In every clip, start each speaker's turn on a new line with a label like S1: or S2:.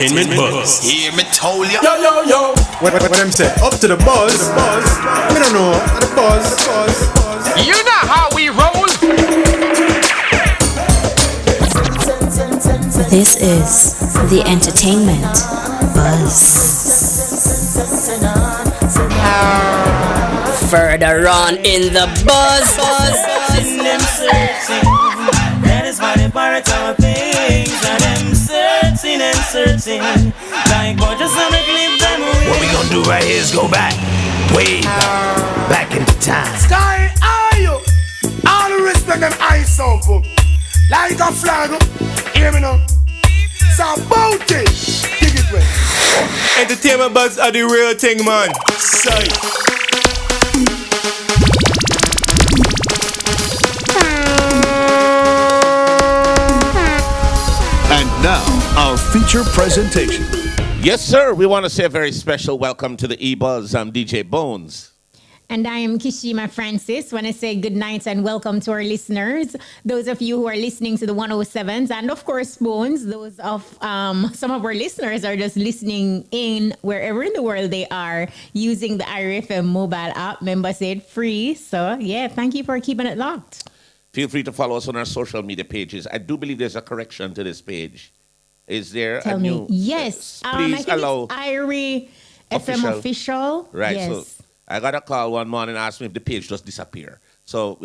S1: Entertainment buzz.
S2: Hear me told ya.
S3: Yo, yo, yo.
S4: What them say? Up to the buzz. I don't know. The buzz.
S2: You know how we roll.
S5: This is the entertainment buzz.
S6: Further on in the buzz.
S7: That is why they borrow our things. And them searching and searching. Like but just on a clip them away.
S2: What we gonna do right here is go back. Way back into time.
S3: Sky, are you? All the respect them eyes up. Like a flag. Hear me now. It's about it. Dig it way.
S4: Entertainment buzz are the real thing, man. Sight.
S8: And now, our feature presentation.
S1: Yes, sir. We want to say a very special welcome to the EBUZZ. I'm DJ Bones.
S9: And I am Kishima Francis. Want to say good night and welcome to our listeners. Those of you who are listening to the 107s, and of course, Bones, those of some of our listeners are just listening in wherever in the world they are using the IRFM mobile app. Member said free. So, yeah, thank you for keeping it locked.
S1: Feel free to follow us on our social media pages. I do believe there's a correction to this page. Is there
S9: Tell
S1: a
S9: me.
S1: new?
S9: Yes.
S1: Please
S9: I think
S1: allow.
S9: it's IRE FM official.
S1: Right.
S9: Yes.
S1: So I got a call one morning and asked me if the page just disappear. So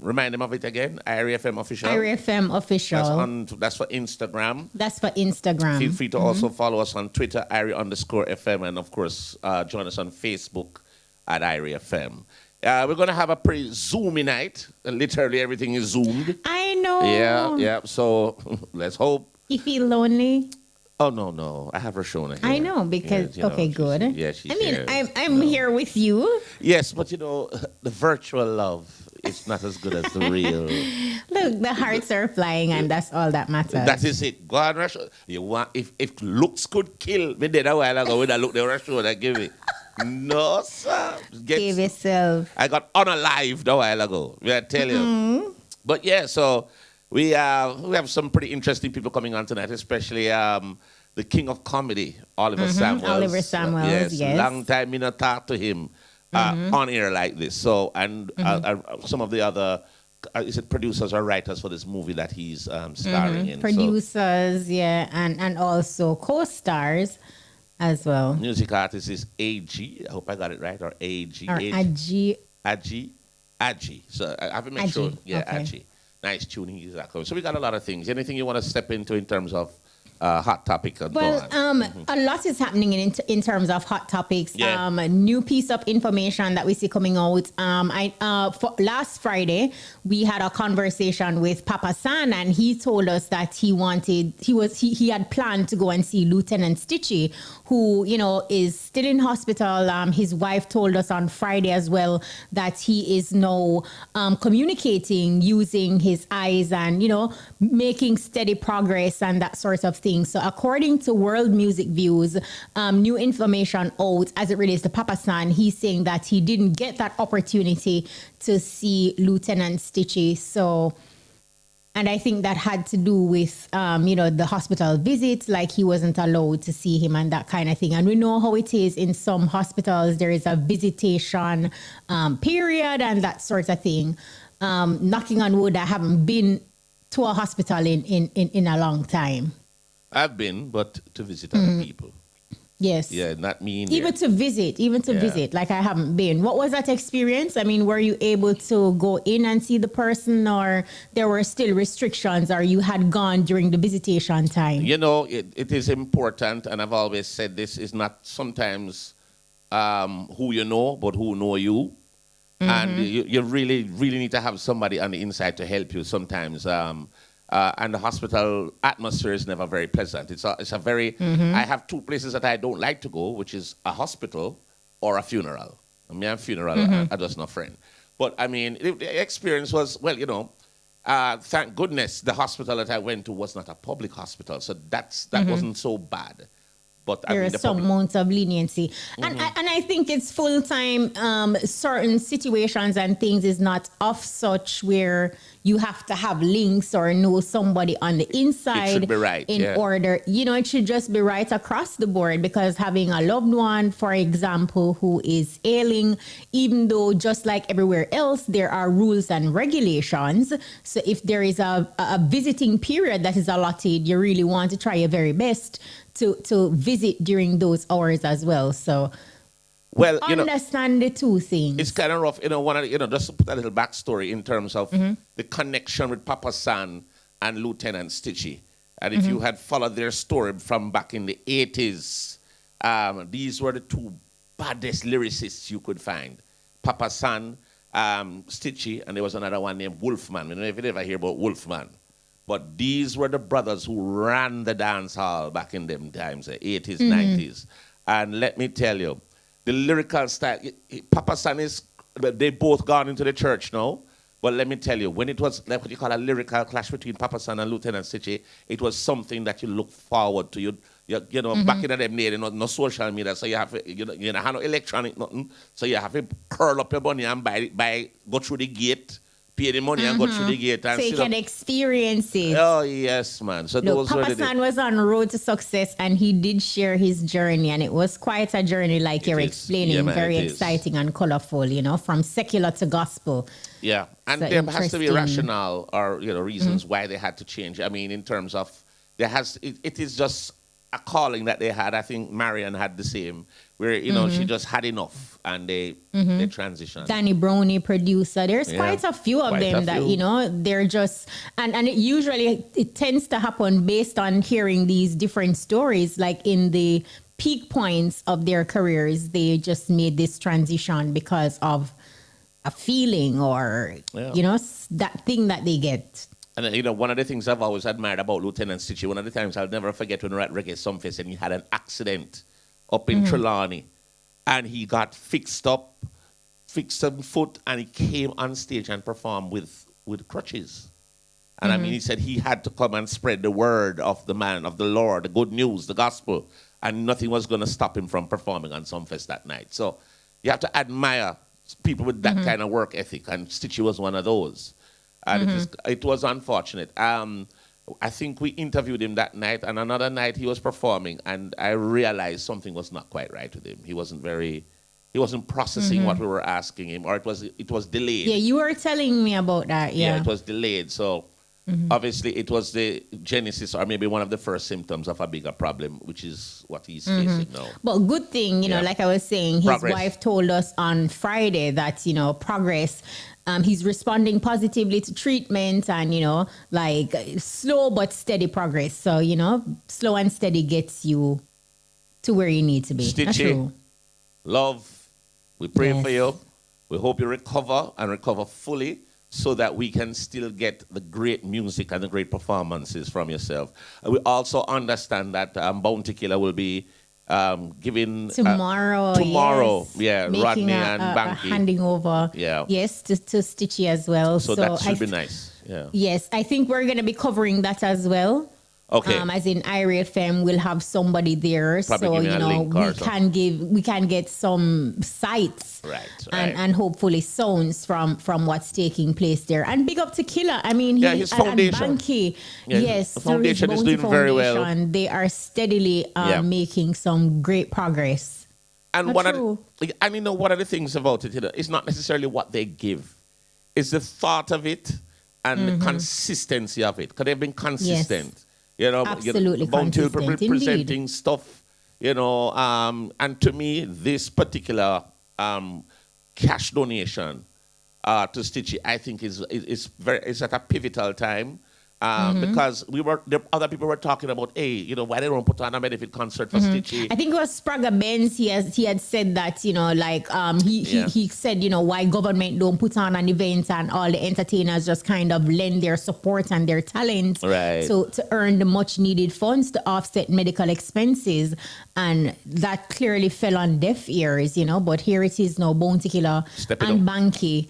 S1: remind them of it again. IRFM official.
S9: IRFM official.
S1: That's for Instagram.
S9: That's for Instagram.
S1: Feel free to also follow us on Twitter, IRE_FM, and of course join us on Facebook at IRFM. We're going to have a pretty zoomy night. Literally everything is zoomed.
S9: I know.
S1: Yeah. So let's hope.
S9: You feel lonely?
S1: Oh, no. I have Rashona here.
S9: I know, because,
S1: Yeah,
S9: okay, good.
S1: She's
S9: I mean,
S1: here.
S9: I'm here with you.
S1: Yes, but the virtual love is not as good as the real.
S9: Look, the hearts are flying, and that's all that matters.
S1: That is it. Go on, Rashona. You want, if looks could kill, me did a while ago when I looked at Rashona, give it. No, sir.
S9: Give yourself.
S1: I got unalived a while ago. I tell you. But yeah, so we have some pretty interesting people coming on tonight, especially the king of comedy, Oliver Samuels.
S9: Oliver Samuels, yes.
S1: Long time me not talk to him on air like this. So and some of the other is it producers or writers for this movie that he's starring in.
S9: Producers, so, yeah, and also co-stars as well.
S1: Music artist is Ajji. I hope I got it right. Or Ajji.
S9: Or Ajji.
S1: Ajji. So I have to make
S9: Ajji.
S1: sure. Yeah,
S9: Okay.
S1: Ajji. Nice tuning. Exactly. So we got a lot of things. Anything you want to step into in terms of hot topic?
S9: Well, a lot is happening in terms of hot topics.
S1: Yeah.
S9: A new piece of information that we see coming out. For last Friday, we had a conversation with Papa San, and he told us that he had planned to go and see Lieutenant Stitchie, who is still in hospital. His wife told us on Friday as well that he is now communicating using his eyes and making steady progress and that sort of thing. So according to World Music Views, new information out as it relates to Papa San, he's saying that he didn't get that opportunity to see Lieutenant Stitchie. So, and I think that had to do with, the hospital visits, like he wasn't allowed to see him and that kind of thing. And we know how it is in some hospitals. There is a visitation period and that sort of thing. Knocking on wood, I haven't been to a hospital in a long time.
S1: I've been, but to visit other people.
S9: Yes.
S1: Yeah, not me.
S9: Even to visit, like I haven't been. What was that experience? I mean, were you able to go in and see the person, or there were still restrictions, or you had gone during the visitation time?
S1: It is important, and I've always said this is not sometimes who you know, but who know you. And you really, really need to have somebody on the inside to help you sometimes. And the hospital atmosphere is never very pleasant. It's a very. I have two places that I don't like to go, which is a hospital or a funeral. I mean, a funeral, I just not friend. But I mean, the experience was thank goodness the hospital that I went to was not a public hospital, so that wasn't so bad. But
S9: there is some amount of leniency, and I think it's full time. Certain situations and things is not of such where you have to have links or know somebody on the inside.
S1: It should be right,
S9: in order. It should just be right across the board, because having a loved one, for example, who is ailing, even though just like everywhere else, there are rules and regulations. So if there is a visiting period that is allotted, you really want to try your very best to visit during those hours as well. So
S1: well,
S9: understand the two things.
S1: It's kind of rough, just to put a little backstory in terms of the connection with Papa San and Lieutenant Stitchie. And if you had followed their story from back in the 80s, these were the two baddest lyricists you could find. Papa San, Stitchie, and there was another one named Wolfman. I don't know if you ever hear about Wolfman. But these were the brothers who ran the dance hall back in them times, the 80s, 90s. And let me tell you, the lyrical style, Papa San is, they both gone into the church now. But let me tell you, when it was like what you call a lyrical clash between Papa San and Lieutenant Stitchie, it was something that you look forward to. Back in the day, no social media, so you have no electronic nothing. So you have to curl up your bunny and go through the gate, pay the money and go through the gate. And
S9: so you can experience it.
S1: Oh, yes, man. So
S9: look, Papa San was on road to success, and he did share his journey, and it was quite a journey, like you're explaining,
S1: yeah, man,
S9: very exciting and colorful, from secular to gospel.
S1: Yeah, and
S9: So
S1: there has to be rationale or reasons why they had to change. I mean, in terms of it is just a calling that they had. I think Marian had the same, where she just had enough and they transitioned.
S9: Danny Brownie, producer. There's quite a few of them that they're just and it tends to happen based on hearing these different stories. Like in the peak points of their careers, they just made this transition because of a feeling or that thing that they get.
S1: And one of the things I've always admired about Lieutenant Stitchie, one of the times I'll never forget when we were at Reggae Sumfest and he had an accident up in Trelawney, and he got fixed on foot, and he came on stage and performed with crutches. And I mean, he said he had to come and spread the word of the man, of the Lord, the good news, the gospel, and nothing was going to stop him from performing on Sumfest that night. So you have to admire people with that kind of work ethic, and Stitchie was one of those. And it was unfortunate. I think we interviewed him that night, and another night he was performing, and I realized something was not quite right with him. He wasn't processing what we were asking him, or it was delayed.
S9: Yeah, you were telling me about that. Yeah,
S1: it was delayed. So obviously it was the genesis, or maybe one of the first symptoms of a bigger problem, which is what he's facing now.
S9: But good thing, like I was saying, his wife told us on Friday that, progress. He's responding positively to treatment and, like slow but steady progress. So, slow and steady gets you to where you need to be.
S1: Stitchie, love, we pray for you. We hope you recover and recover fully so that we can still get the great music and the great performances from yourself. And we also understand that Bounty Killer will be giving
S9: tomorrow,
S1: making Rodney and Banky
S9: handing over, yes, to Stitchie as well.
S1: So that should be nice. Yeah.
S9: Yes, I think we're gonna be covering that as well.
S1: Okay.
S9: As in Irie FM, we'll have somebody there,
S1: probably
S9: we can get some sights,
S1: right.
S9: and hopefully sounds from what's taking place there. And big up to Killer. I mean,
S1: his foundation,
S9: and Banky, yes,
S1: the foundation is doing very well.
S9: They are steadily making some great progress.
S1: And one of the things about it, it's not necessarily what they give, it's the thought of it and the consistency of it, because they've been consistent.
S9: Yes. Absolutely
S1: Bounty
S9: consistent,
S1: presenting stuff, and to me, this particular cash donation to Stitchie, I think is at a pivotal time. Because other people were talking about, hey, why they don't put on a benefit concert for Stitchie.
S9: I think it was Sprague Benz. He had said that, he said, why government don't put on an event and all the entertainers just kind of lend their support and their talent to earn the much needed funds to offset medical expenses. And that clearly fell on deaf ears, but here it is now, Bounty Killer and Banky.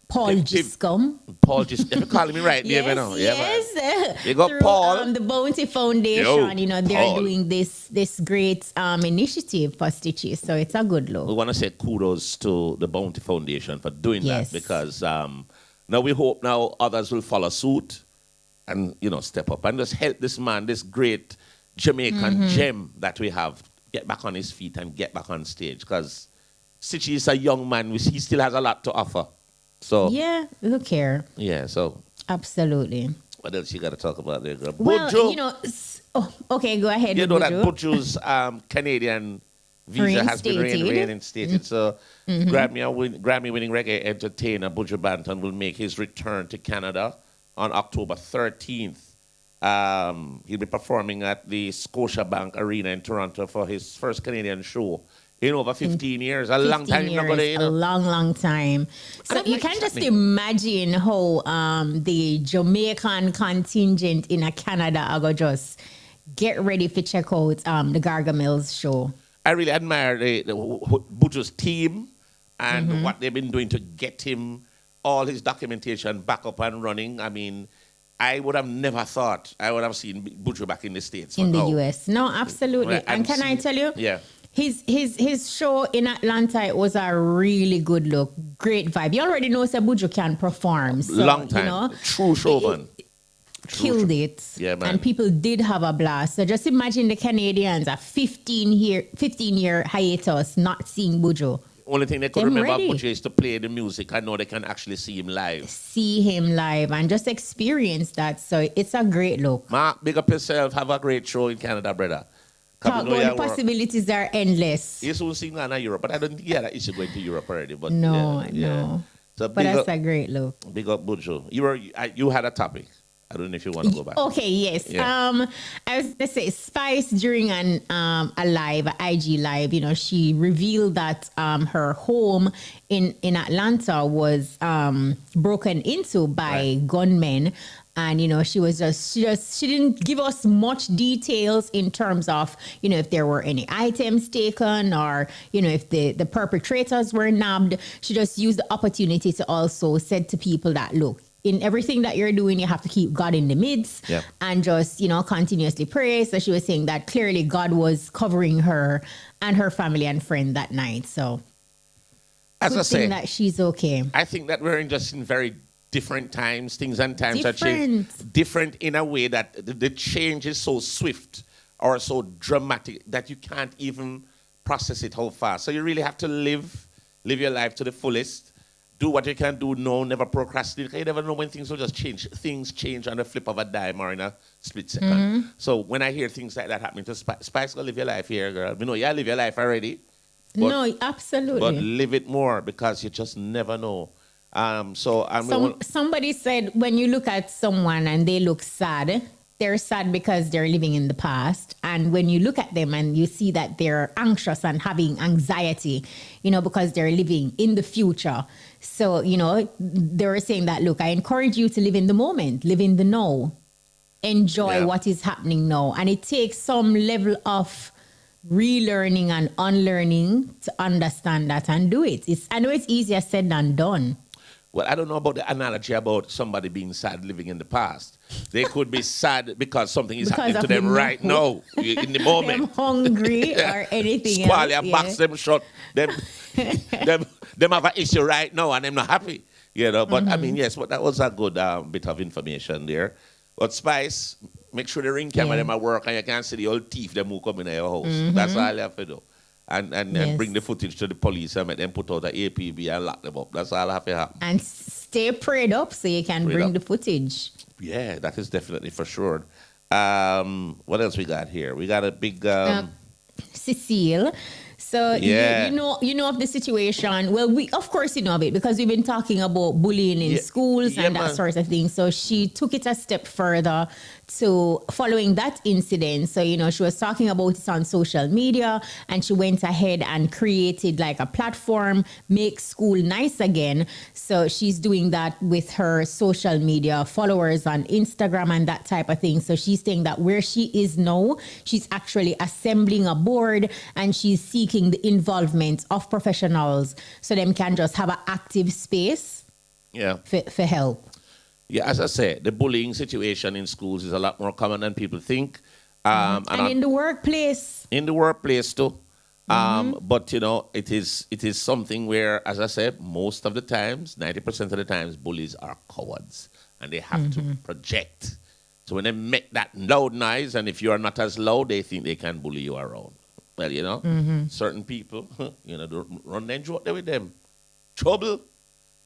S9: Paul Giscombe.
S1: Paul Giscombe. You're calling me right,
S9: yes.
S1: You got
S9: through,
S1: Paul.
S9: The Bounty Foundation, they're doing this great initiative for Stitchie. So it's a good look.
S1: We want to say kudos to the Bounty Foundation for doing that, because Now we hope now others will follow suit and, step up and just help this man, this great Jamaican gem that we have, get back on his feet and get back on stage. Because Stitchie is a young man. He still has a lot to offer. So
S9: yeah, look here.
S1: Yeah, so.
S9: Absolutely.
S1: What else you got to talk about there, girl?
S9: Well,
S1: Buju.
S9: Okay, go ahead.
S1: You know that
S9: Buju.
S1: Buju's Canadian visa has been reinstated. So Grammy-winning reggae entertainer Buju Banton will make his return to Canada on October 13th. He'll be performing at the Scotiabank Arena in Toronto for his first Canadian show in over 15 years. A long time.
S9: A long time. So you can just imagine how the Jamaican contingent in Canada are going to just get ready to check out the Gargamel's show.
S1: I really admire Buju's team and what they've been doing to get him all his documentation back up and running. I mean, I would have never thought I would have seen Buju back in the States.
S9: In the US. No, absolutely. And can I tell you?
S1: Yeah.
S9: His show in Atlanta, it was a really good look. Great vibe. You already know that Buju can perform. So,
S1: long time. True showman.
S9: Killed it.
S1: Yeah, man.
S9: And people did have a blast. So just imagine the Canadians, a 15-year hiatus, not seeing Buju.
S1: Only thing they could remember Buju is to play the music. I know they can actually see him live.
S9: See him live and just experience that. So it's a great look.
S1: Mark, big up yourself. Have a great show in Canada, brother.
S9: The possibilities are endless.
S1: He's soon seeing in Europe, but I don't think he had an issue going to Europe already. But
S9: no. So but that's a great look.
S1: Big up, Buju. You had a topic. I don't know if you want to go back.
S9: Okay, yes. Yeah. I was going to say Spice during a live, IG live, she revealed that her home in Atlanta was broken into by gunmen. And, she didn't give us much details in terms of, if there were any items taken or, if the perpetrators were nabbed. She just used the opportunity to also said to people that, look, in everything that you're doing, you have to keep God in the midst and just, continuously pray. So she was saying that clearly God was covering her and her family and friend that night. So
S1: as I say,
S9: that she's okay.
S1: I think that we're just in very different times. Things and times are changed. Different in a way that the change is so swift or so dramatic that you can't even process it how fast. So you really have to live your life to the fullest. Do what you can do now, never procrastinate. You never know when things will just change. Things change on the flip of a dime or in a split second. So when I hear things like that happening to Spice, go live your life here, girl. You live your life already. But,
S9: no, absolutely.
S1: But live it more because you just never know.
S9: Somebody said when you look at someone and they look sad, they're sad because they're living in the past. And when you look at them and you see that they're anxious and having anxiety, because they're living in the future. So, they were saying that, look, I encourage you to live in the moment, live in the now, enjoy what is happening now. And it takes some level of relearning and unlearning to understand that and do it. I know it's easier said than done.
S1: Well, I don't know about the analogy about somebody being sad living in the past. They could be sad because something is happening to them right now, in the moment.
S9: Them hungry or anything
S1: Squally
S9: else.
S1: And box them shut. Them have an issue right now and them not happy. But I mean, yes, but that was a good bit of information there. But Spice, make sure the ring camera them at work and you can see the old thief them who come in your house. That's all you have to do. And bring the footage to the police and make them put out the APB and lock them up. That's all have to happen.
S9: And stay prayed up so you can bring the footage.
S1: Yeah, that is definitely for sure. What else we got here? We got a big
S9: Cecile. So you know of the situation. Well, we of course you know of it because we've been talking about bullying in schools and that sort of thing. So she took it a step further to following that incident. So, she was talking about it on social media and she went ahead and created like a platform, Make School Nice Again. So she's doing that with her social media followers on Instagram and that type of thing. So she's saying that where she is now, she's actually assembling a board and she's seeking the involvement of professionals so them can just have an active space for help.
S1: Yeah, as I said, the bullying situation in schools is a lot more common than people think.
S9: And in the workplace.
S1: In the workplace, too. But you know, it is something where, as I said, most of the times, 90% of the times, bullies are cowards and they have to project. So when they make that loud noise, and if you are not as loud, they think they can bully you around. Well, you know, certain people, you know, don't run and joke there with them. Trouble.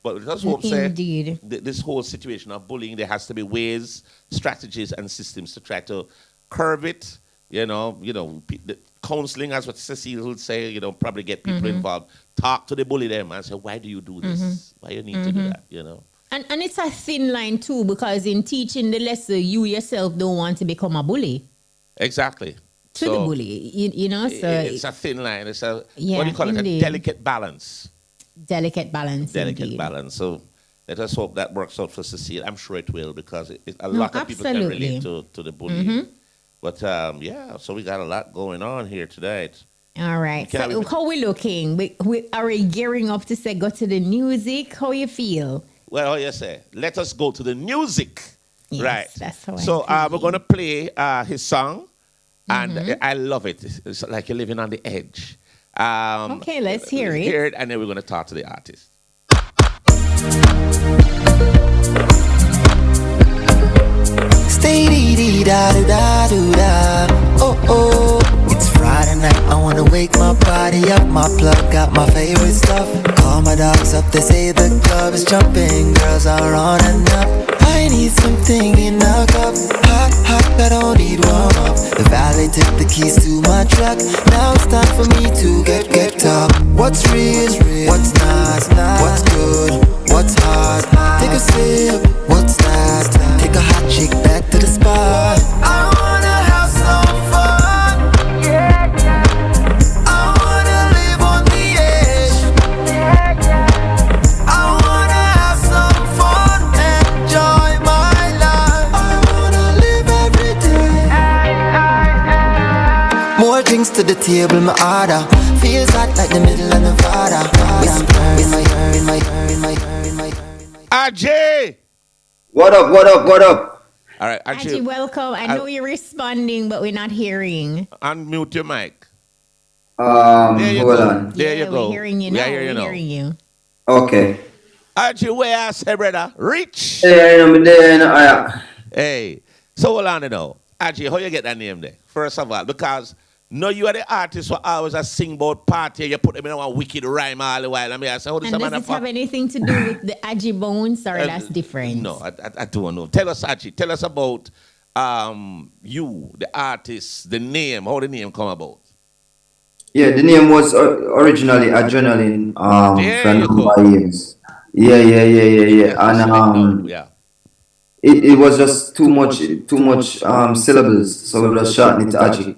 S1: But let's hope this whole situation of bullying, there has to be ways, strategies, and systems to try to curb it. You know, the counseling, as what Cecile would say, you know, probably get people involved. Talk to the bully them and say, why do you do this? Why you need to do that? You know.
S9: And it's a thin line too, because in teaching the lesson, you yourself don't want to become a bully.
S1: Exactly.
S9: To the bully, you know. So
S1: it's a thin line. It's a what do you call it? A delicate balance.
S9: Delicate balance.
S1: Delicate balance. So let us hope that works out for Cecile. I'm sure it will, because a lot of people can relate to the bullying. But yeah, so we got a lot going on here tonight.
S9: All right. So how we looking? We are we gearing up to say go to the music? How you feel?
S1: Well, you say, let us go to the music.
S9: Yes,
S1: right.
S9: That's how
S1: so we're going to play his song, and I love it. It's like you're living on the edge.
S9: Okay, let's hear it.
S1: Hear it, and then we're going to talk to the artist.
S10: Stay dee da da da da. Oh oh. It's Friday night, I wanna wake my body up. My plug got my favorite stuff. Call my dogs up, they say the club is jumping. Girls are on and up. I need something in a cup. Hot, hot, I don't need warm up. The valet took the keys to my truck. Now it's time for me to get up. What's real? What's not? What's good? What's hard? Take a sip. What's that? Take a hot chick back to the spot. I wanna have some fun. Yeah, yeah. I wanna live on the edge. Yeah, yeah. I wanna have some fun, enjoy my life. I wanna live every day. More drinks to the table, my order. Feels hot like the middle of Nevada. Whisper in my ear, in my ear, in my ear, in my ear.
S1: Ajji!
S11: What up, what up, what up?
S1: All right,
S9: Ajji, welcome. I know you're responding, but we're not hearing.
S1: Unmute your mic.
S11: Hold on.
S1: There you go.
S9: We're hearing you now.
S1: We're
S9: hearing you.
S11: Okay.
S1: Ajji, where I say, brother? Rich?
S11: Hey, I'm there.
S1: Hey, so hold on now. Ajji, how you get that name there? First of all, because no, you are the artist who always sing about party. You put them in one wicked rhyme all the while. I mean, I say,
S9: does it have anything to do with the Ajji Bones, or that's different?
S1: No, I don't know. Tell us, Ajji. Tell us about you, the artist, the name. How the name come about?
S11: Yeah, the name was originally Adrenaline. Yeah. And it was just too much syllables, so we just shortened it to Ajji.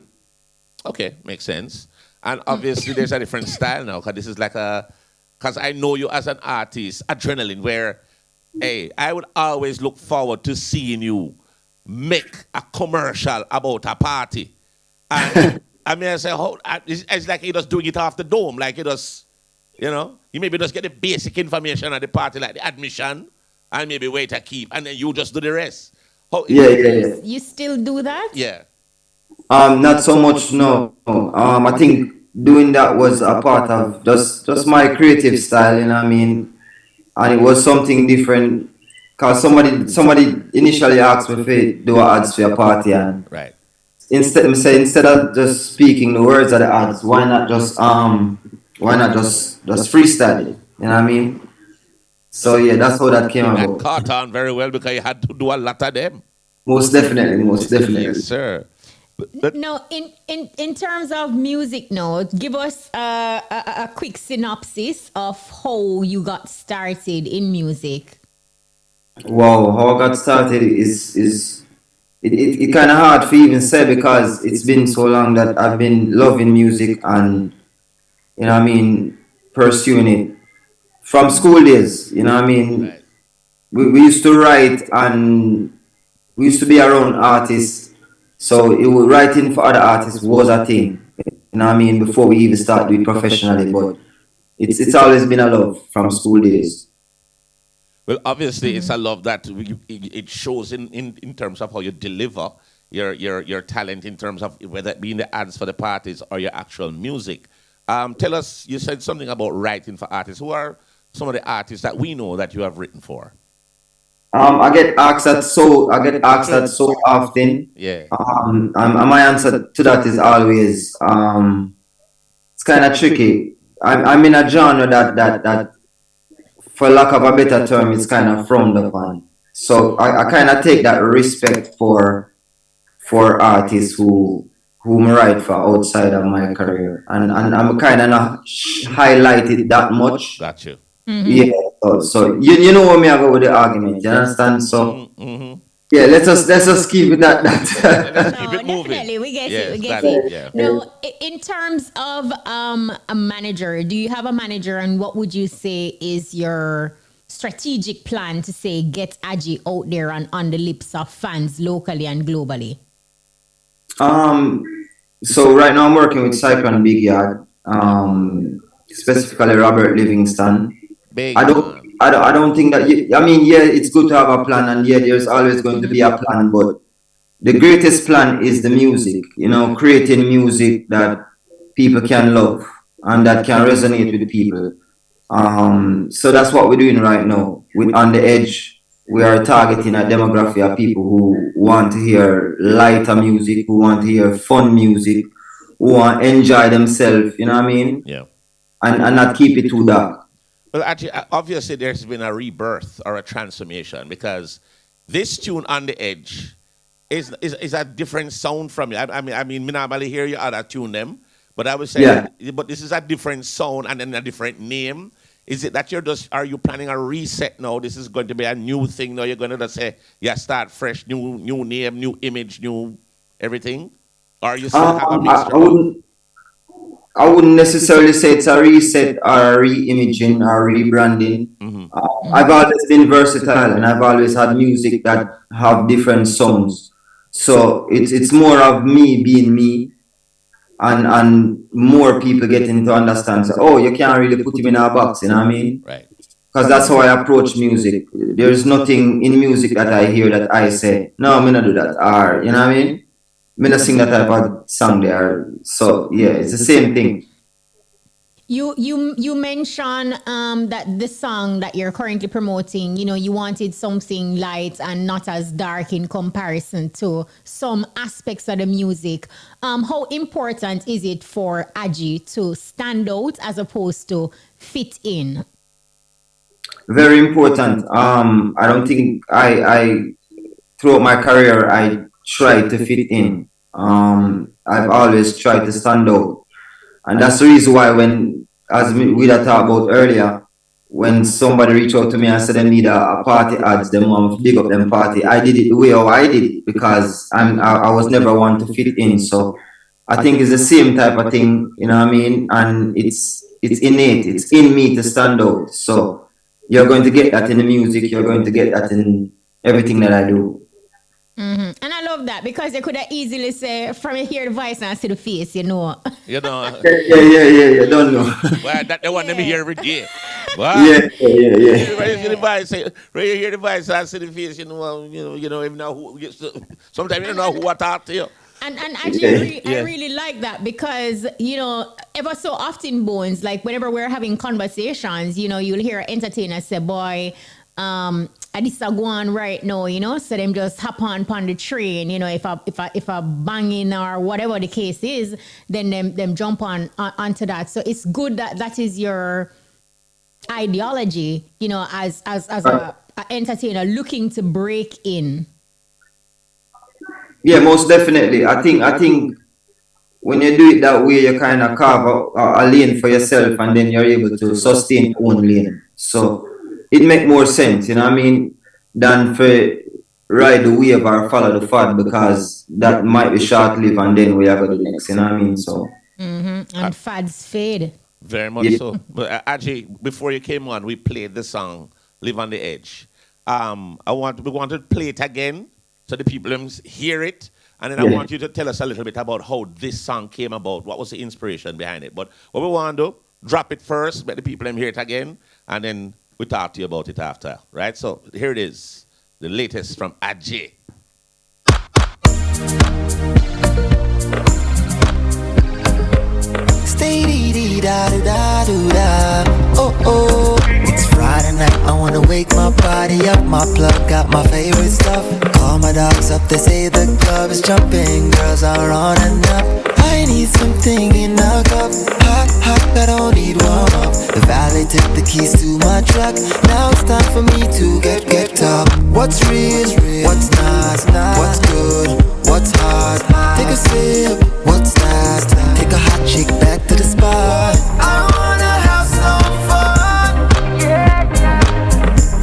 S1: Okay, makes sense. And obviously there's a different style now, because this is like because I know you as an artist, Adrenaline, where, hey, I would always look forward to seeing you make a commercial about a party. And I mean, I say, it's like you just doing it off the dome, like you just, you know, you maybe just get the basic information at the party, like the admission, and maybe wait a keep, and then you just do the rest.
S11: Yeah.
S9: You still do that?
S1: Yeah.
S11: Not so much, no. I think doing that was a part of just my creative style, you know what I mean? And it was something different, because somebody initially asked me to do ads for a party, and
S1: right.
S11: Instead of just speaking the words of the ads, why not just freestyle it? You know what I mean? So yeah, that's how that came about.
S1: That caught on very well, because you had to do a lot of them.
S11: Most definitely.
S1: Yes, sir.
S9: Now, in terms of music, now, give us a quick synopsis of how you got started in music.
S11: Wow, how I got started is it kind of hard to even say, because it's been so long that I've been loving music and, you know what I mean, pursuing it from school days. You know what I mean?
S1: Right.
S11: We used to write, and we used to be around artists. So writing for other artists was a thing, you know what I mean, before we even start doing it professionally. But it's always been a love from school days.
S1: Well, obviously, it's a love that it shows in terms of how you deliver your talent, in terms of whether it be in the ads for the parties or your actual music. Tell us, you said something about writing for artists. Who are some of the artists that we know that you have written for?
S11: I get asked that so often.
S1: Yeah.
S11: And my answer to that is always it's kind of tricky. I'm in a genre that for lack of a better term, it's kind of frowned upon. So I kind of take that respect for artists whom I write for outside of my career, and I'm kind of not highlighted that much.
S1: Got you.
S11: Yeah. So you know what me I go with the argument. You understand? So yeah, let's just keep it that.
S1: Let's keep it moving.
S9: Definitely, we get
S1: Yes,
S9: it. We get
S1: that-
S9: it.
S1: yeah.
S9: Now, in terms of a manager, do you have a manager, and what would you say is your strategic plan to say get Ajji out there and on the lips of fans locally and globally?
S11: So right now I'm working with Cyclone Big Yard, specifically Robert Livingston. I don't think that it's good to have a plan, and there's always going to be a plan, but the greatest plan is the music, creating music that people can love and that can resonate with people. So that's what we're doing right now. With On the Edge, we are targeting a demographic of people who want to hear lighter music, who want to hear fun music, who want to enjoy themselves, you know what I mean?
S1: Yeah.
S11: And not keep it too dark.
S1: Well, actually, obviously, there's been a rebirth or a transformation, because this tune On the Edge is a different sound from you. I mean, me normally hear you other tune them, but I would say, but this is a different sound and then a different name. Is it that are you planning a reset now? This is going to be a new thing now. You're going to just say, start fresh, new name, new image, new everything? Or you still have a mixture?
S11: I wouldn't necessarily say it's a reset or a re-imaging or rebranding. I've always been versatile, and I've always had music that have different sounds. So it's more of me being me, and more people getting to understand. So, you can't really put him in a box, you know what I mean?
S1: Right.
S11: Because that's how I approach music. There's nothing in music that I hear that I say, no, I'm gonna do that. Or, you know what I mean? I'm gonna sing that type of song there. So yeah, it's the same thing.
S9: You mentioned that the song that you're currently promoting, you wanted something light and not as dark in comparison to some aspects of the music. How important is it for Ajji to stand out as opposed to fit in?
S11: Very important. I don't think I throughout my career I tried to fit in. I've always tried to stand out, and that's the reason why as we had talked about earlier, when somebody reached out to me and said they need a party ads, them want to big up them party, I did it the way how I did it, because I was never one to fit in. So I think it's the same type of thing, you know what I mean? And it's innate, it's in me to stand out. So you're going to get that in the music, you're going to get that in everything that I do.
S9: And I love that, because they could have easily say, from you hear the voice and I see the face,
S1: You know.
S11: Yeah, don't know.
S1: Well, that the one let me hear every day. Wow.
S11: Yeah.
S1: When you hear the voice, and I see the face, you know, even know who. Sometimes you don't know who I talk to you.
S9: And actually, I really like that, because, ever so often, Bones, like whenever we're having conversations, you'll hear an entertainer say, boy, this are going right now, so them just hop on the train, if I banging or whatever the case is, then them jump onto that. So it's good that is your ideology, as a entertainer looking to break in.
S11: Yeah, most definitely. I think when you do it that way, you kind of carve a lane for yourself, and then you're able to sustain your own lane. So it make more sense, you know what I mean, than for ride the wave or follow the fad, because that might be short-lived and then we have to do next, you know what I mean? So
S9: and fads fade.
S1: Very much so. But actually, before you came on, we played the song "Live on the Edge." We want to play it again so the people hear it, and then I want you to tell us a little bit about how this song came about. What was the inspiration behind it? But what we want to do, drop it first, let the people hear it again, and then we talk to you about it after, right? So here it is, the latest from Ajji.
S10: Stay da do da do da. Oh oh, it's Friday night. I wanna wake my body up. My plug got my favorite stuff. Call my dogs up. They say the club is jumping. Girls are on and up. I need something in a cup. Hot, hot, I don't need warm up. The valet took the keys to my truck. Now it's time for me to get up. What's real? What's not? What's good? What's hard? Take a sip. What's that? Take a hot chick back to the spot. I wanna have some fun.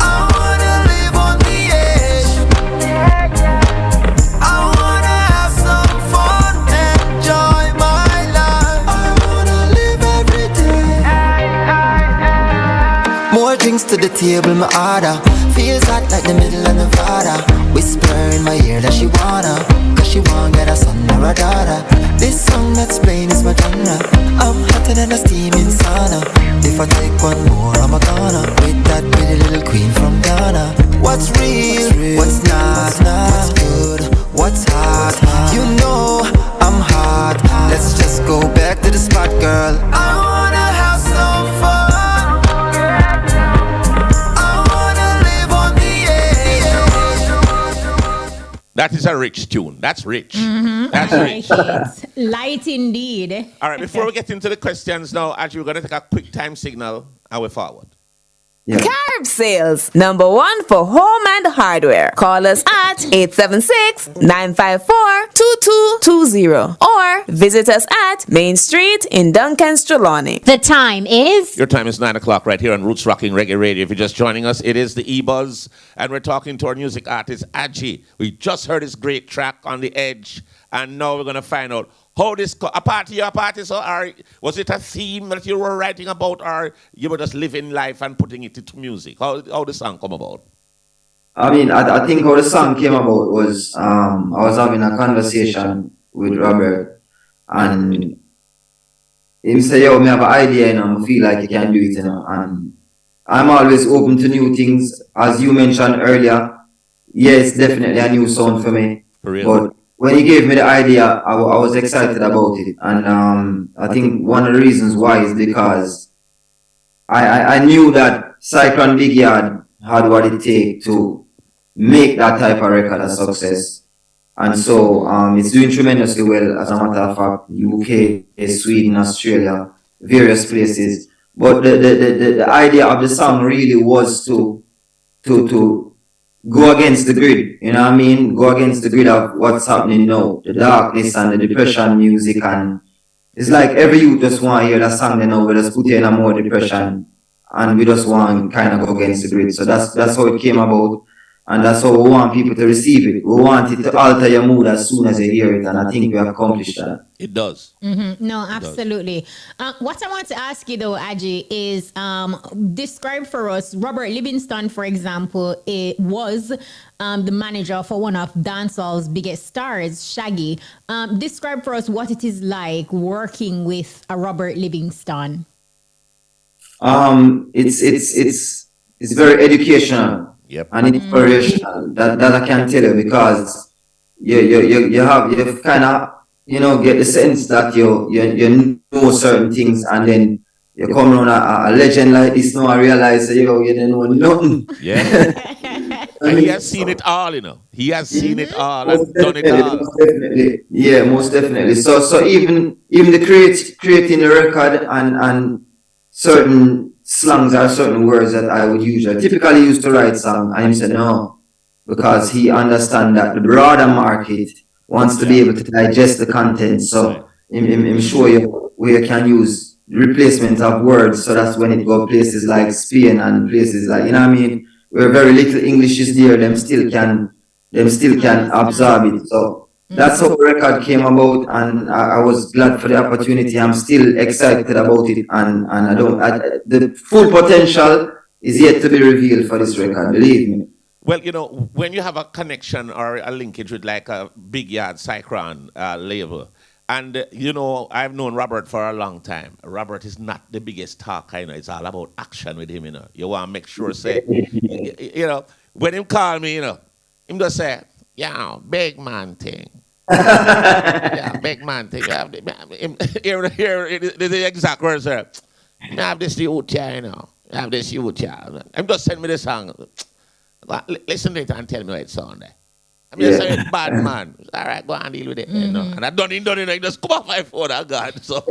S10: I wanna live on the edge. I wanna have some fun, enjoy my life. I wanna live every day. More drinks to the table, my order. Feels hot like the middle of Nevada. Whisper in my ear that she wanna, cause she wanna get a son or a daughter. This song that's playing is my genre. I'm hotter than a steaming sauna. If I take one more, I'm a goner. With that pretty little queen from Ghana. What's real? What's not? What's good? What's hot? You know I'm hot. Let's just go back to the spot, girl. I wanna have some fun.
S1: That is a rich tune. That's rich. That's rich.
S9: Light indeed.
S1: All right, before we get into the questions now, Ajji, we're going to take a quick time signal and we're forward.
S12: Carb Sales, #1 for home and hardware. Call us at 876-954-2220 or visit us at Main Street in Duncan Trelawney.
S9: The time is?
S1: Your time is 9 o'clock right here on Roots Rocking Reggae Radio. If you're just joining us, it is the EBUZZ, and we're talking to our music artist, Ajji. We just heard his great track, On the Edge, and now we're going to find out how this, a party, or was it a theme that you were writing about, or you were just living life and putting it into music? How the song come about?
S11: I mean, I think how the song came about was I was having a conversation with Robert, and he said, yo, me have an idea, and I feel like you can do it, and I'm always open to new things. As you mentioned earlier, yes, definitely a new sound for me.
S1: For real?
S11: But when he gave me the idea, I was excited about it. And I think one of the reasons why is because I knew that Cyclone Big Yard had what it takes to make that type of record a success. And so it's doing tremendously well, as a matter of fact, UK, Sweden, Australia, various places. But the idea of the song really was to go against the grid, you know what I mean? Go against the grid of what's happening now, the darkness and the depression music, and it's like every youth just want to hear that song, they know we just put you in a more depression, and we just want to kind of go against the grid. So that's how it came about, and that's how we want people to receive it. We want it to alter your mood as soon as you hear it, and I think we have accomplished that.
S1: It does.
S9: No, absolutely. What I want to ask you though, Ajji, is describe for us Robert Livingston, for example. It was the manager for one of dancehall's biggest stars, Shaggy. Describe for us what it is like working with a Robert Livingston.
S11: It's very educational.
S1: Yep.
S11: And inspirational. That I can tell you, because you kind of get the sense that you know certain things, and then you come around a legend like this now, I realize you don't know nothing.
S1: Yeah. And he has seen it all, He has seen it all and done it all.
S11: Most definitely. Yeah, most definitely. So even the creating the record and certain slangs are certain words that I would typically use to write song, and he said no, because he understands that the broader market wants to be able to digest the content. So I'm sure we can use replacement of words, so that's when it go places like Spain and places like, you know what I mean, where very little English is there, them still can absorb it. So that's how the record came about, and I was glad for the opportunity. I'm still excited about it, and the full potential is yet to be revealed for this record, believe me.
S1: Well, when you have a connection or a linkage with like a Big Yard Cyclone label, and I've known Robert for a long time. Robert is not the biggest talker, it's all about action with him, You want to make sure, say, when him call me, him just say, yeah, big man thing. Yeah, big man thing. Here, the exact words are. I have this youth here, you know. I have this youth here. I'm just sending me the song. Listen to it and tell me what it sounds like. I'm just saying it's bad, man. All right, go and deal with it. You know? And I done it. I just come off my phone, I got so.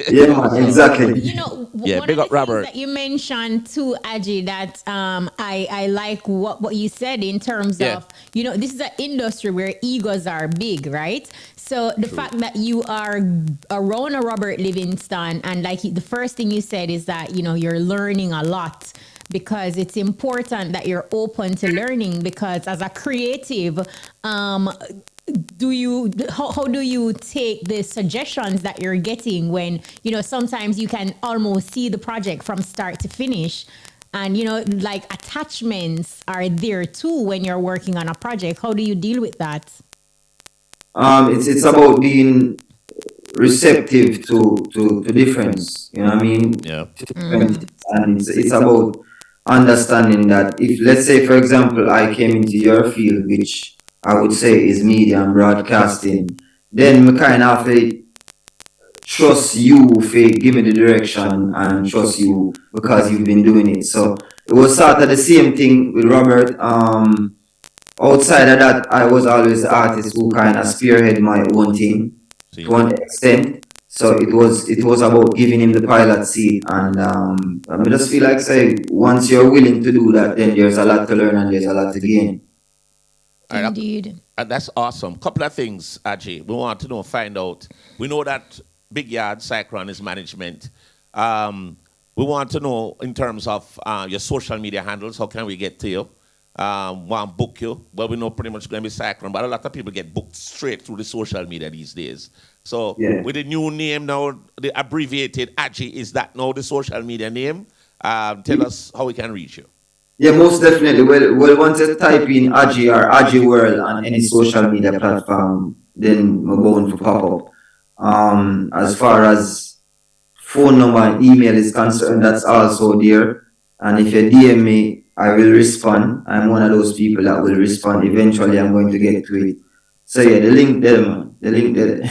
S11: Yeah, man, exactly.
S9: You know,
S1: yeah,
S9: one
S1: big
S9: of
S1: up
S9: the
S1: Robert.
S9: things that you mentioned too, Ajji, that I like what you said in terms of, you know, this is an industry where egos are big, right? So the fact that you are around a Robert Livingston and like the first thing you said is that, you know, you're learning a lot. Because it's important that you're open to learning. Because as a creative, how do you take the suggestions that you're getting when, you know, sometimes you can almost see the project from start to finish, and you know, like attachments are there too when you're working on a project. How do you deal with that?
S11: It's about being receptive to difference. You know what I mean?
S1: Yeah.
S11: And it's about understanding that if, let's say, for example, I came into your field, which I would say is media and broadcasting, then we kind of trust you for give me the direction and trust you because you've been doing it. So it was sort of the same thing with Robert. Outside of that, I was always the artist who kind of spearhead my own thing to one extent. So it was about giving him the pilot seat, and I just feel like say once you're willing to do that, then there's a lot to learn and there's a lot to gain.
S9: Indeed.
S1: That's awesome. Couple of things, Ajji. We want to find out. We know that Big Yard Cyclone is management. We want to know in terms of your social media handles. How can we get to you? Want to book you? Well, we know pretty much going to be Cyclone, but a lot of people get booked straight through the social media these days. So with the new name now, the abbreviated Ajji, is that now the social media name? Tell us how we can reach you.
S11: Yeah, most definitely. Well, once you type in Ajji or Ajji World on any social media platform, then we're going to pop up. As far as phone number and email is concerned, that's also there. And if you DM me, I will respond. I'm one of those people that will respond. Eventually, I'm going to get to it. So yeah, the link there, man. The link there.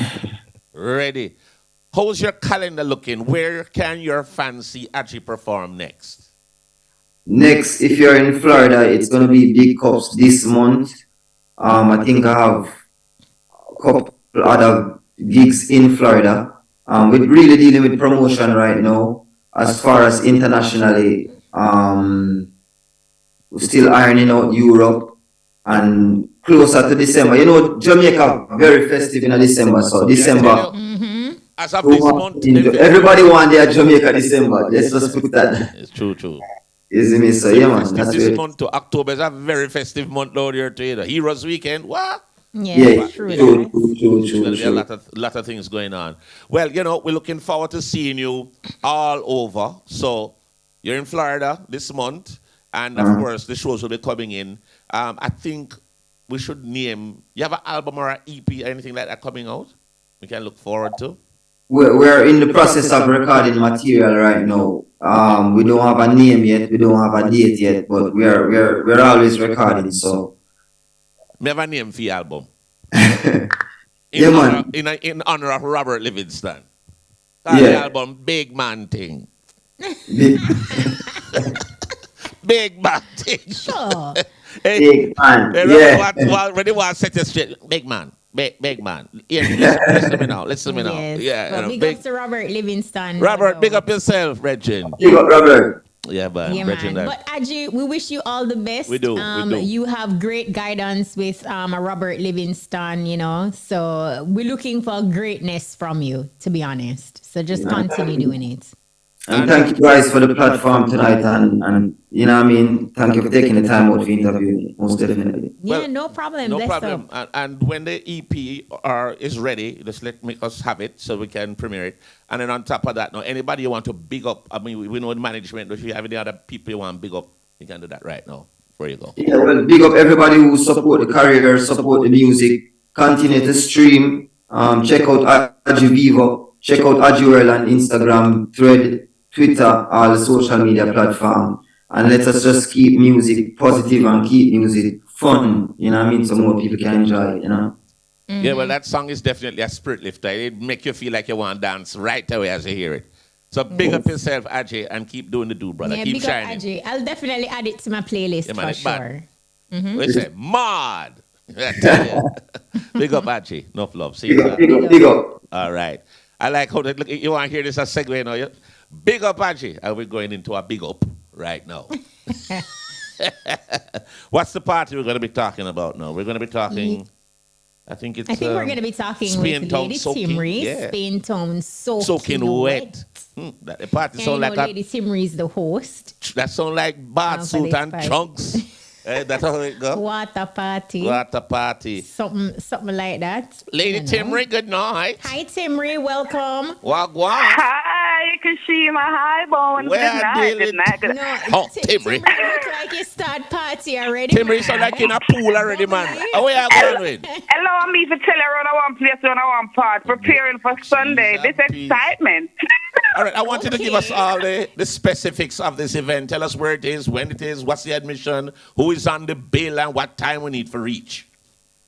S1: Ready. How's your calendar looking? Where can your fans see Ajji perform next?
S11: Next, if you're in Florida, it's going to be Big Cups this month. I think I have a couple other gigs in Florida. We're really dealing with promotion right now. As far as internationally, we're still ironing out Europe and closer to December. You know, Jamaica very festive in December, so December.
S1: As of this month,
S11: everybody want their Jamaica December. Let's just put that.
S1: It's true.
S11: Is me? So yeah, man. That's
S1: this
S11: it.
S1: month to October is a very festive month down here to the Heroes Weekend. What?
S11: Yeah, true.
S1: There's a lot of things going on. Well, you know, we're looking forward to seeing you all over. So you're in Florida this month, and of course the shows will be coming in. I think we should name. You have an album or an EP or anything like that coming out? We can look forward to.
S11: We're in the process of recording material right now. We don't have a name yet. We don't have a date yet, but we're always recording. So.
S1: We have a name for your album. In honor of Robert Livingston. The album Big Man Thing. Big Man Thing.
S9: Sure.
S11: Big Man.
S1: When you want to set it straight, Big Man. Big man. Yeah, listen to me now.
S9: Yes.
S1: Yeah.
S9: Well, big up to Robert Livingston.
S1: Robert, big up yourself, Regin.
S11: Big up, Robert.
S1: Yeah, man.
S9: But Ajji, we wish you all the best.
S1: We do.
S9: You have great guidance with Robert Livingston, you know. So we're looking for greatness from you, to be honest. So just continue doing it.
S11: And thank you guys for the platform tonight, and you know what I mean. Thank you for taking the time out for interviewing, most definitely.
S9: Yeah, no problem.
S1: No problem. And when the EP is ready, just make us have it so we can premiere it. And then on top of that, now anybody you want to big up, I mean, we know the management, but if you have any other people you want to big up, you can do that right now. Before you go.
S11: Yeah, well, big up everybody who support the career, support the music, continue to stream. Check out Ajji Vivo, check out Ajji World on Instagram, Thread, Twitter, all the social media platform, and let us just keep music positive and keep music fun, you know what I mean, so more people can enjoy it, you know.
S1: Yeah, well, that song is definitely a spirit lifter. It make you feel like you want to dance right away as you hear it. So big up yourself, Ajji, and keep doing the do, brother.
S9: Yeah,
S1: keep
S9: big
S1: shining.
S9: up Ajji. I'll definitely add it to my playlist
S1: Yeah, man,
S9: for
S1: it's bad.
S9: sure.
S1: What you say? Mad. I tell you. Big up, Ajji. Enough love. See you later.
S11: Big up.
S1: All right. I like how that look. You want to hear this as a segue now? Yeah? Big up, Ajji. And we're going into a big up right now. What's the party we're going to be talking about now? We're going to be talking. I think we're
S9: going to be talking
S1: Spain
S9: with
S1: Town
S9: Lady
S1: soaking,
S9: Timry.
S1: yeah.
S9: Spain Town
S1: soaking wet. The party
S9: And
S1: sound like
S9: Lady Timry is the host.
S1: that sound like bath suit and trunks. That's how it go.
S9: Water party.
S1: Water party.
S9: Something like that.
S1: Lady Timry, good night.
S9: Hi Timry, welcome.
S1: Wagwan.
S13: Hi, Kashima. Hi, Bones. Good night. Good night.
S1: Oh, Timry.
S9: Look like you start party already.
S1: Timry sound like in a pool already, man. How are you going with?
S13: Hello, me for tell you around one place, around one part, preparing for Sunday. This excitement.
S1: All right, I want you to give us all the specifics of this event. Tell us where it is, when it is, what's the admission, who is on the bill, and what time we need for each.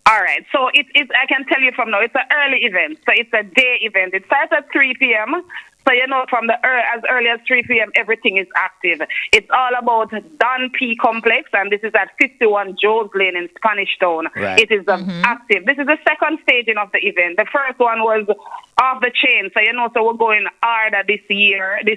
S13: All right, so it's I can tell you from now, it's an early event. So it's a day event. It starts at 3 p.m. So, from as early as 3 p.m., everything is active. It's all about Don P Complex, and this is at 51 Jones Lane in Spanish Town.
S14: Right.
S13: It is active. This is the second staging of the event. The first one was off the chain. So, so we're going harder this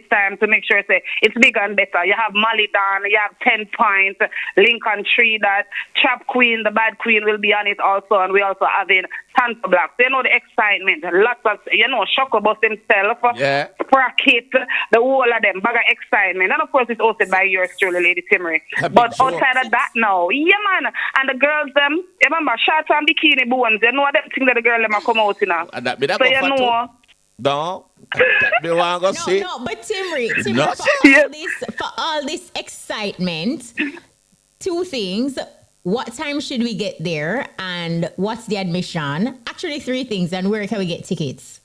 S13: time to make sure it's bigger and better. You have Molly Don, you have 10 Point, Lincoln Tree, that Chap Queen, the Bad Queen will be on it also, and we also having Santa Black. So, the excitement. Lots of, Shoko Bus himself.
S1: Yeah.
S13: Bracket, the whole of them, bag of excitement. And of course, it's hosted by yours truly, Lady Timry. But outside of that now, yeah, man. And the girls, them, remember, shorts and bikini bones, you know them thing that the girl them are come out in now.
S1: And that be that
S13: so you know.
S1: No, that be want to see.
S9: No, but Timry,
S1: No.
S9: for all this excitement, two things. What time should we get there? And what's the admission? Actually, three things. And where can we get tickets?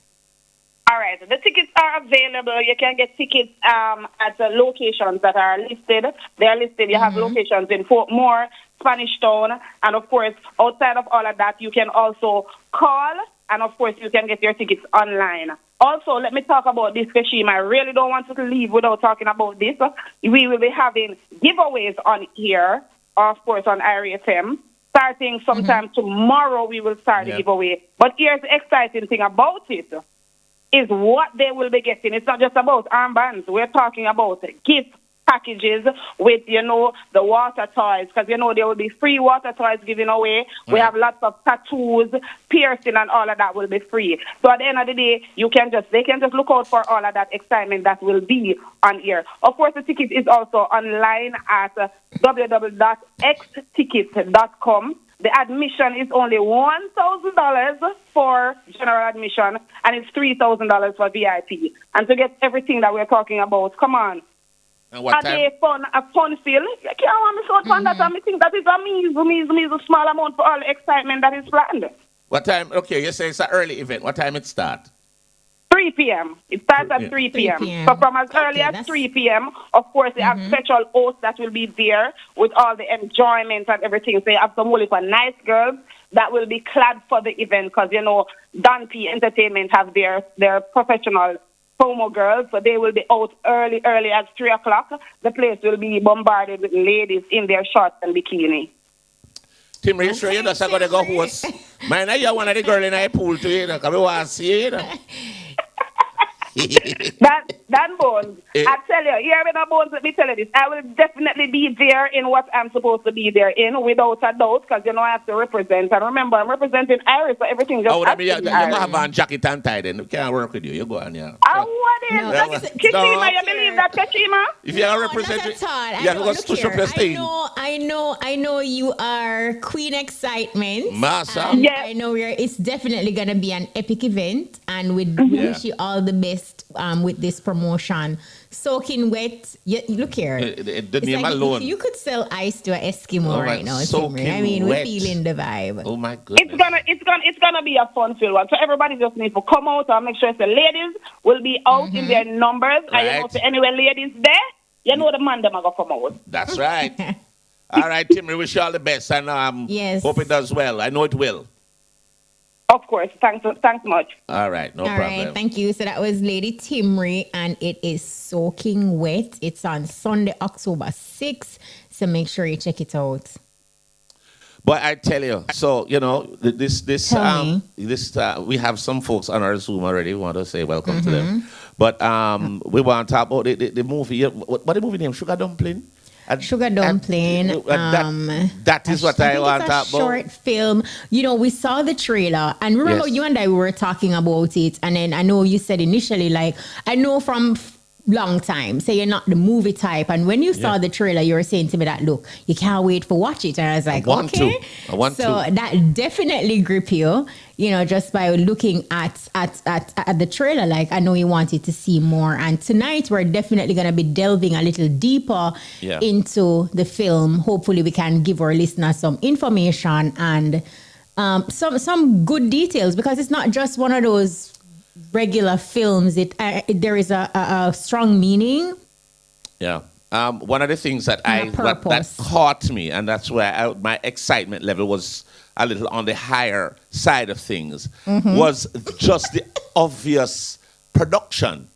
S13: All right, the tickets are available. You can get tickets at the locations that are listed. They are listed. You have locations in Fort Moore, Spanish Town, and of course, outside of all of that, you can also call, and of course, you can get your tickets online. Also, let me talk about this, Kashima. I really don't want to leave without talking about this. We will be having giveaways on here, of course, on IRFM. Starting sometime tomorrow, we will start the giveaway. But here's the exciting thing about it. Is what they will be getting. It's not just about armbands. We're talking about gift packages with, the water toys, because, there will be free water toys given away. We have lots of tattoos, piercing, and all of that will be free. So at the end of the day, they can just look out for all of that excitement that will be on here. Of course, the ticket is also online at www.xticket.com. The admission is only $1,000 for general admission, and it's $3,000 for VIP. And to get everything that we're talking about, come on.
S1: And what time?
S13: A fun feel. You can't want me so fun that I think that is a measly small amount for all the excitement that is planned.
S1: What time? Okay, you say it's an early event. What time it start?
S13: 3 p.m. It starts at 3 p.m. So from as early as 3 p.m., of course, they have special hosts that will be there with all the enjoyment and everything. So you have some really nice girls that will be clad for the event because, Don P Entertainment have their professional promo girls. So they will be out early at 3 o'clock. The place will be bombarded with ladies in their shorts and bikini.
S1: Tim, are you sure you're just going to go host? Man, you're one of the girls in the pool too, because we want to see it.
S13: Dan Bones, I tell you, here in Bones, let me tell you this. I will definitely be there in what I'm supposed to be there in, without a doubt, because I have to represent. And remember, I'm representing Iris, so everything just
S1: you're going to have on jacket and tie then. We can't work with you. You go on, yeah.
S13: I want it. Kashima, you believe that, Kashima?
S1: If you're representing, you have to go push up your stage.
S9: I know you are Queen Excitement.
S1: Massa.
S9: Yeah. I know it's definitely going to be an epic event, and we wish you all the best with this promotion. Soaking wet. Look here.
S1: The name alone.
S9: You could sell ice to an Eskimo right now.
S1: Soaking
S9: we're
S1: wet.
S9: feeling the vibe.
S1: Oh my goodness.
S13: It's gonna be a fun filled one. So everybody just needs to come out and make sure the ladies will be out in their numbers.
S1: Right.
S13: And if anywhere ladies there, the man them are gonna come out.
S1: That's right. All right, Tim, we wish you all the best, and hope it does well. I know it will.
S13: Of course. Thanks much.
S1: All right, no
S9: All
S1: problem.
S9: right, thank you. So that was Lady Timry, and it is Soaking Wet. It's on Sunday, October 6th. So make sure you check it out.
S1: But I tell you, so we have some folks on our Zoom already. We want to say welcome to them. But we want to talk about the movie. What the movie name? Sugar Dumpling.
S9: Sugar Dumpling.
S1: That is what I want to talk about.
S9: Short film. We saw the trailer, and remember you and I were talking about it, and then I know you said initially, like, I know from long time, say you're not the movie type, and when you saw the trailer, you were saying to me that, look, you can't wait for watch it, and I was like,
S1: I want to.
S9: So that definitely grip you, just by looking at the trailer. Like, I know you wanted to see more, and tonight we're definitely going to be delving a little deeper into the film. Hopefully we can give our listeners some information and some good details, because it's not just one of those regular films. There is a strong meaning.
S1: Yeah. One of the things that that caught me, and that's where my excitement level was a little on the higher side of things, was just the obvious production.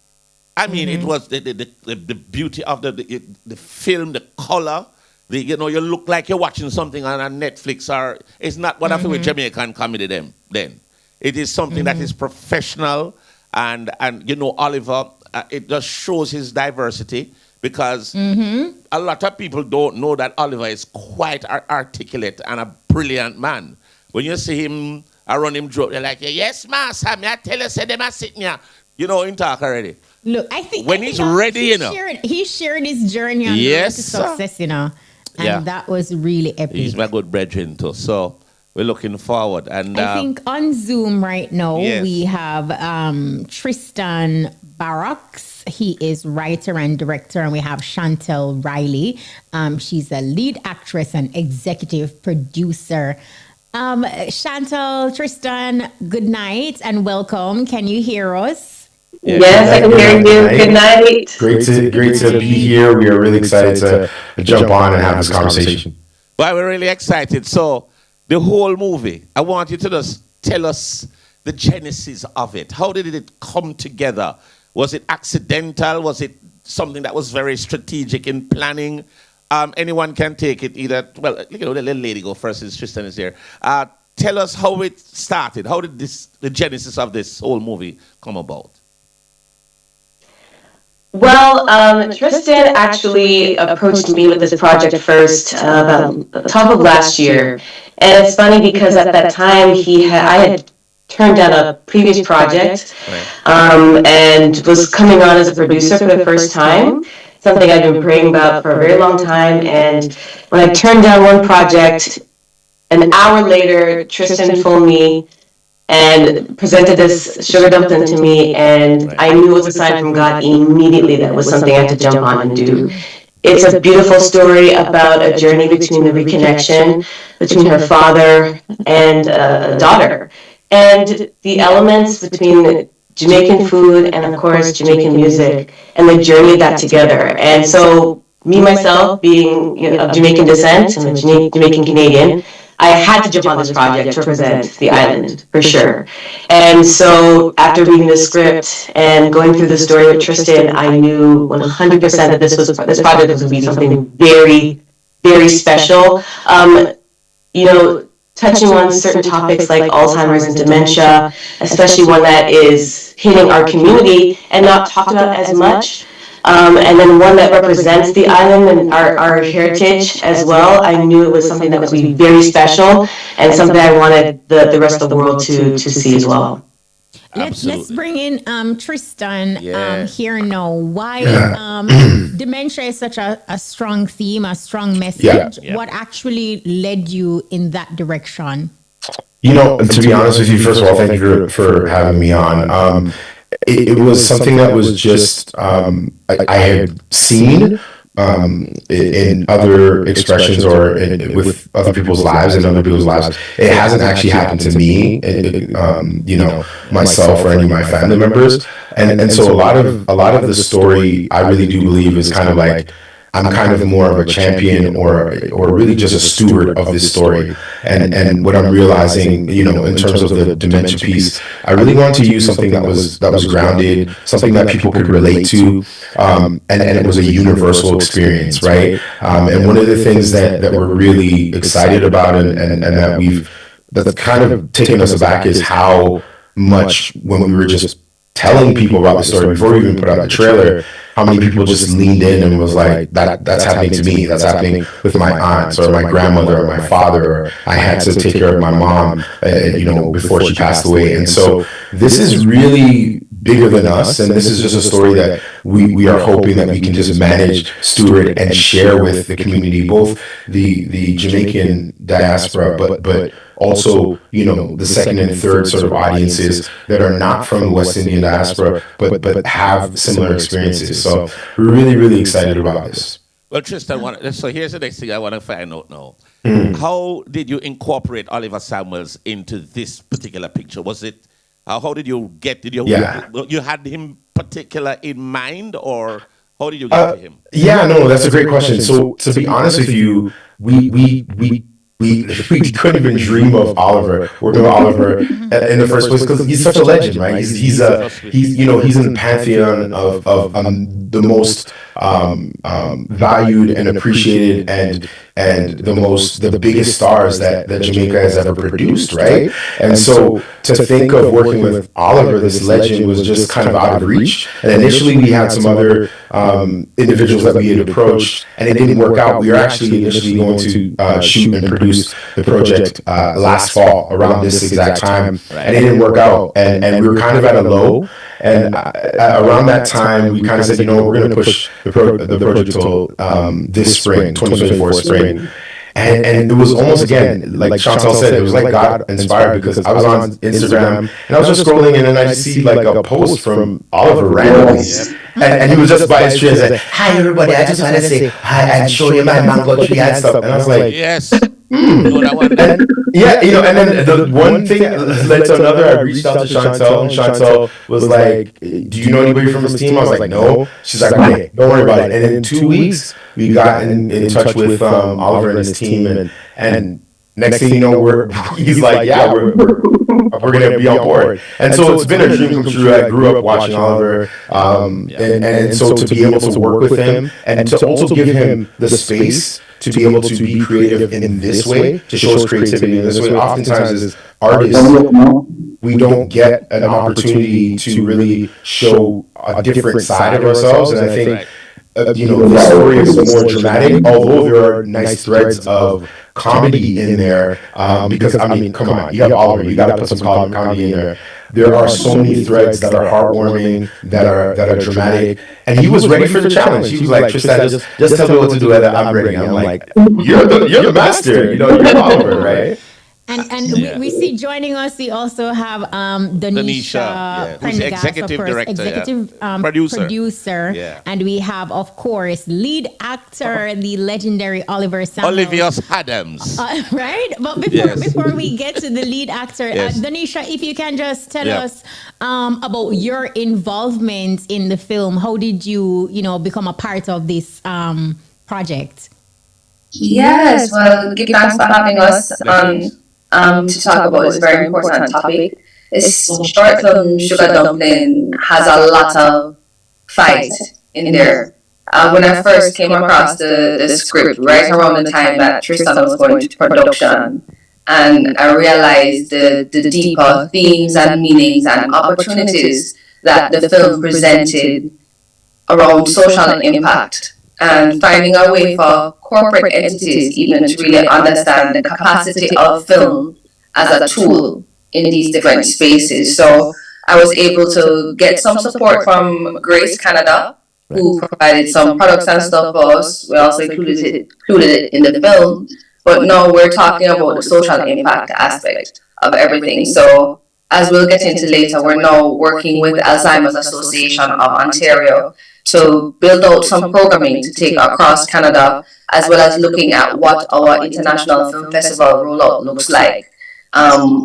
S1: I mean, it was the beauty of the film, the color. You look like you're watching something on Netflix, or it's not one of the Jamaican comedy then. It is something that is professional, and Oliver, it just shows his diversity, because a lot of people don't know that Oliver is quite articulate and a brilliant man. When you see him around him joke, you're like, yes, master, I tell you, say them are sitting here. In talk already.
S9: Look, I think
S1: when he's ready,
S9: he shared his journey on the road to success, and that was really epic.
S1: He's my good brethren too, so we're looking forward. And
S9: I think on Zoom right now we have Tristan Barrocks. He is writer and director, and we have Chantal Riley. She's a lead actress and executive producer. Chantal, Tristan, good night and welcome. Can you hear us?
S14: Yes, I can hear you. Good night.
S4: Great to be here. We are really excited to jump on and have this conversation.
S1: Well, we're really excited. So the whole movie, I want you to just tell us the genesis of it. How did it come together? Was it accidental? Was it something that was very strategic in planning? Anyone can take it either. Well, the little lady go first since Tristan is here. Tell us how it started. How did the genesis of this whole movie come about?
S14: Well, Tristan actually approached me with this project first about the top of last year. And it's funny because at that time I had turned down a previous project and was coming on as a producer for the first time, something I'd been praying about for a very long time. And when I turned down one project, an hour later, Tristan phoned me and presented this Sugar Dumpling to me, and I knew it was a sign from God immediately that was something I had to jump on and do. It's a beautiful story about a journey between the reconnection between her father and a daughter, and the elements between Jamaican food and, of course, Jamaican music, and the journey of that together. And so, me, myself, being of Jamaican descent and a Jamaican Canadian, I had to jump on this project to represent the island, for sure. And so after reading the script and going through the story with Tristan, I knew 100% that this project was going to be something very, very special. Touching on certain topics like Alzheimer's and dementia, especially one that is hitting our community and not talked about as much. And then one that represents the island and our heritage as well. I knew it was something that would be very special and something I wanted the rest of the world to see as well.
S9: Let's bring in Tristan here now. Why dementia is such a strong theme, a strong message. Yeah. What actually led you in that direction?
S4: To be honest with you, first of all, thank you for having me on. It was something that was just I had seen in other expressions or with other people's lives and other people's lives. It hasn't actually happened to me, myself or any of my family members. And so a lot of the story, I really do believe, is kind of like I'm kind of more of a champion or really just a steward of this story. And what I'm realizing, in terms of the dementia piece, I really wanted to use something that was grounded, something that people could relate to, and it was a universal experience, right? And one of the things that we're really excited about and that's kind of taken us aback is how much when we were just telling people about the story before we even put out the trailer, how many people just leaned in and was like, that's happening to me, that's happening with my aunts or my grandmother or my father, or I had to take care of my mom, before she passed away. And so this is really bigger than us, and this is just a story that we are hoping that we can just manage, steward, and share with the community, both the Jamaican diaspora, but also, the second and third sort of audiences that are not from the West Indian diaspora, but have similar experiences. So we're really, really excited about this.
S1: Well, Tristan, so here's the next thing I want to find out now. How did you incorporate Oliver Samuels into this particular picture? Was it, how did you get, you had him particular in mind, or how did you get to him?
S4: Yeah, no, that's a great question. So to be honest with you, we couldn't even dream of Oliver, working with Oliver in the first place, because he's such a legend, right? He's in the pantheon of the most valued and appreciated and the biggest stars that Jamaica has ever produced, right? And so to think of working with Oliver, this legend, was just kind of out of reach. And initially we had some other individuals that we had approached, and it didn't work out. We were actually initially going to shoot and produce the project last fall around this exact time, and it didn't work out. And we were kind of at a low. And around that time, we kind of said, we're going to push the project till this spring, 2024 spring. And it was almost, again, like Chantal said, it was like God inspired, because I was on Instagram and I was just scrolling, and then I see like a post from Oliver randomly. And he was just by his tree and said, "Hi everybody, I just want to say hi and show you my mango tree and stuff." And I was like,
S1: yes.
S4: And then the one thing led to another. I reached out to Chantal, and Chantal was like, "Do you know anybody from his team?" I was like, "No." She's like, "Okay, don't worry about it." And in 2 weeks, we got in touch with Oliver and his team, and next thing you know, he's like, "Yeah, we're gonna be on board." And so it's been a dream come true. I grew up watching Oliver, and so to be able to work with him and to also give him the space to be able to be creative in this way, to show his creativity in this way. Oftentimes as artists, we don't get an opportunity to really show a different side of ourselves. And I think, the story is more dramatic, although there are nice threads of comedy in there. Because, come on, you have Oliver, you got to put some comedy in there. There are so many threads that are heartwarming, that are dramatic, and he was ready for the challenge. He was like, "Tristan, just tell me what to do, and I'm ready." I'm like, "You're the master, you're Oliver, right?"
S9: And we see joining us, we also have Donisha, Prendergast,
S1: executive director,
S9: producer.
S1: Yeah.
S9: And we have, of course, lead actor, the legendary Oliver Samuels.
S1: Olivia Adams.
S9: Right? But before we get to the lead actor, Donisha, if you can just tell us about your involvement in the film. How did you, become a part of this project?
S15: Yes, well, give thanks for having us to talk about this very important topic. This short film, Sugar Dumpling, has a lot of fight in there. When I first came across the script, right around the time that Tristan was going to production, and I realized the deeper themes and meanings and opportunities that the film presented around social impact, and finding a way for corporate entities even to really understand the capacity of film as a tool in these different spaces. So I was able to get some support from Grace Canada, who provided some products and stuff for us. We also included it in the film. But now we're talking about the social impact aspect of everything. So as we'll get into later, we're now working with the Alzheimer's Association of Ontario to build out some programming to take across Canada, as well as looking at what our international film festival rollout looks like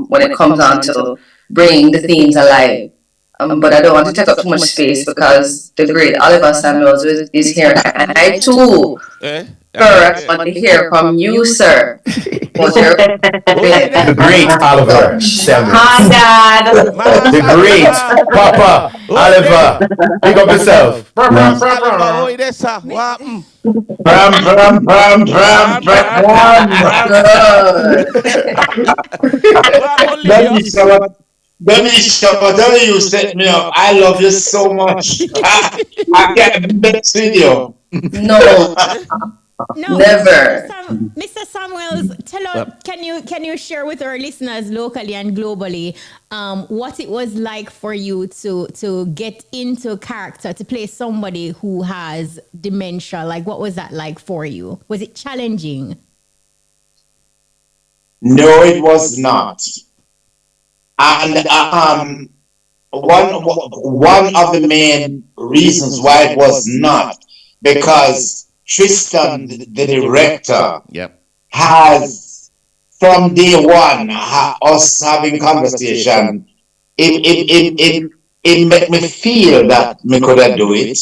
S15: when it comes on to bringing the themes alive but I don't want to take up too much space because the great Oliver Samuels is here, and I too first want to hear from you, sir. What's your
S4: The great Oliver Samuels.
S14: Hi, Dad.
S4: The great Papa Oliver. Big up yourself.
S16: Donisha, whatever you set me up, I love you so much. I can't mix with you.
S15: No, never.
S9: Mr. Samuels, tell us, can you share with our listeners locally and globally what it was like for you to get into character to play somebody who has dementia? Like, what was that like for you? Was it challenging?
S16: No, it was not. And one of the main reasons why it was not, because Tristan, the director, has from day one us having conversation. It made me feel that me could do it,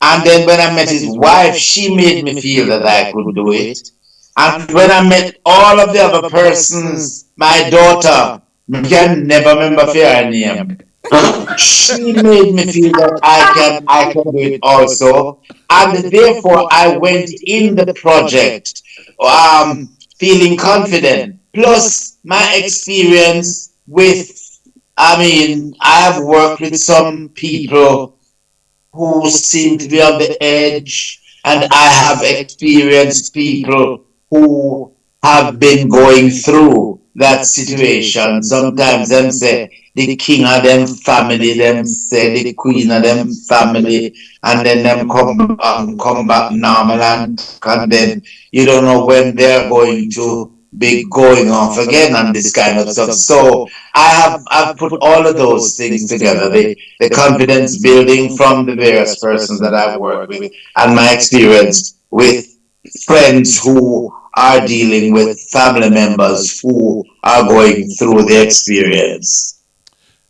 S16: and then when I met his wife, she made me feel that I could do it. And when I met all of the other persons, my daughter, I can never remember her name. She made me feel that I can do it also. And therefore I went in the project feeling confident. Plus my experience with, I have worked with some people who seem to be on the edge, and I have experienced people who have been going through that situation. Sometimes them say the king of them family, them say the queen of them family, and then them come back normal, and then you don't know when they're going to be going off again and this kind of stuff. So I've put all of those things together, the confidence building from the various persons that I've worked with, and my experience with friends who are dealing with family members who are going through the experience.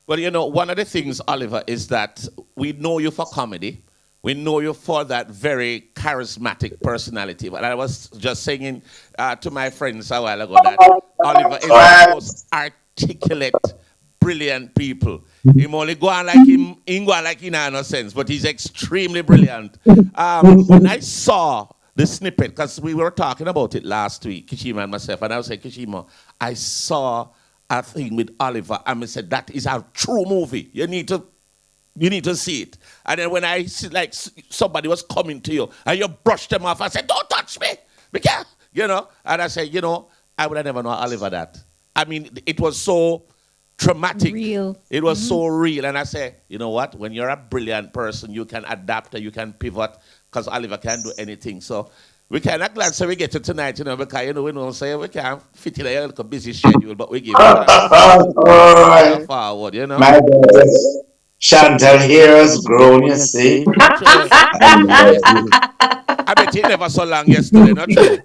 S1: Well, you know, one of the things, Oliver, is that we know you for comedy. We know you for that very charismatic personality. But I was just saying to my friends a while ago that Oliver is one of the most articulate, brilliant people. He only go on like him go on like he has no sense, but he's extremely brilliant. When I saw the snippet, because we were talking about it last week, Kishima and myself, and I was saying, Kishima, I saw a thing with Oliver, and I said, that is a true movie. You need to see it. And then when I see like somebody was coming to you, and you brushed them off, I said, don't touch me, because, you know. And I said, you know, I would have never known Oliver that. I mean, it was so traumatic. Real. It was so real. And I say, you know what? When you're a brilliant person, you can adapt, you can pivot, because Oliver can do anything. So we kind of glad so we get to tonight, you know, because, you know, we don't say we can't fit in a little busy schedule, but we give it forward, you know.
S16: My daughter, Chantal here has grown, you see.
S1: I bet it never so long yesterday, not true?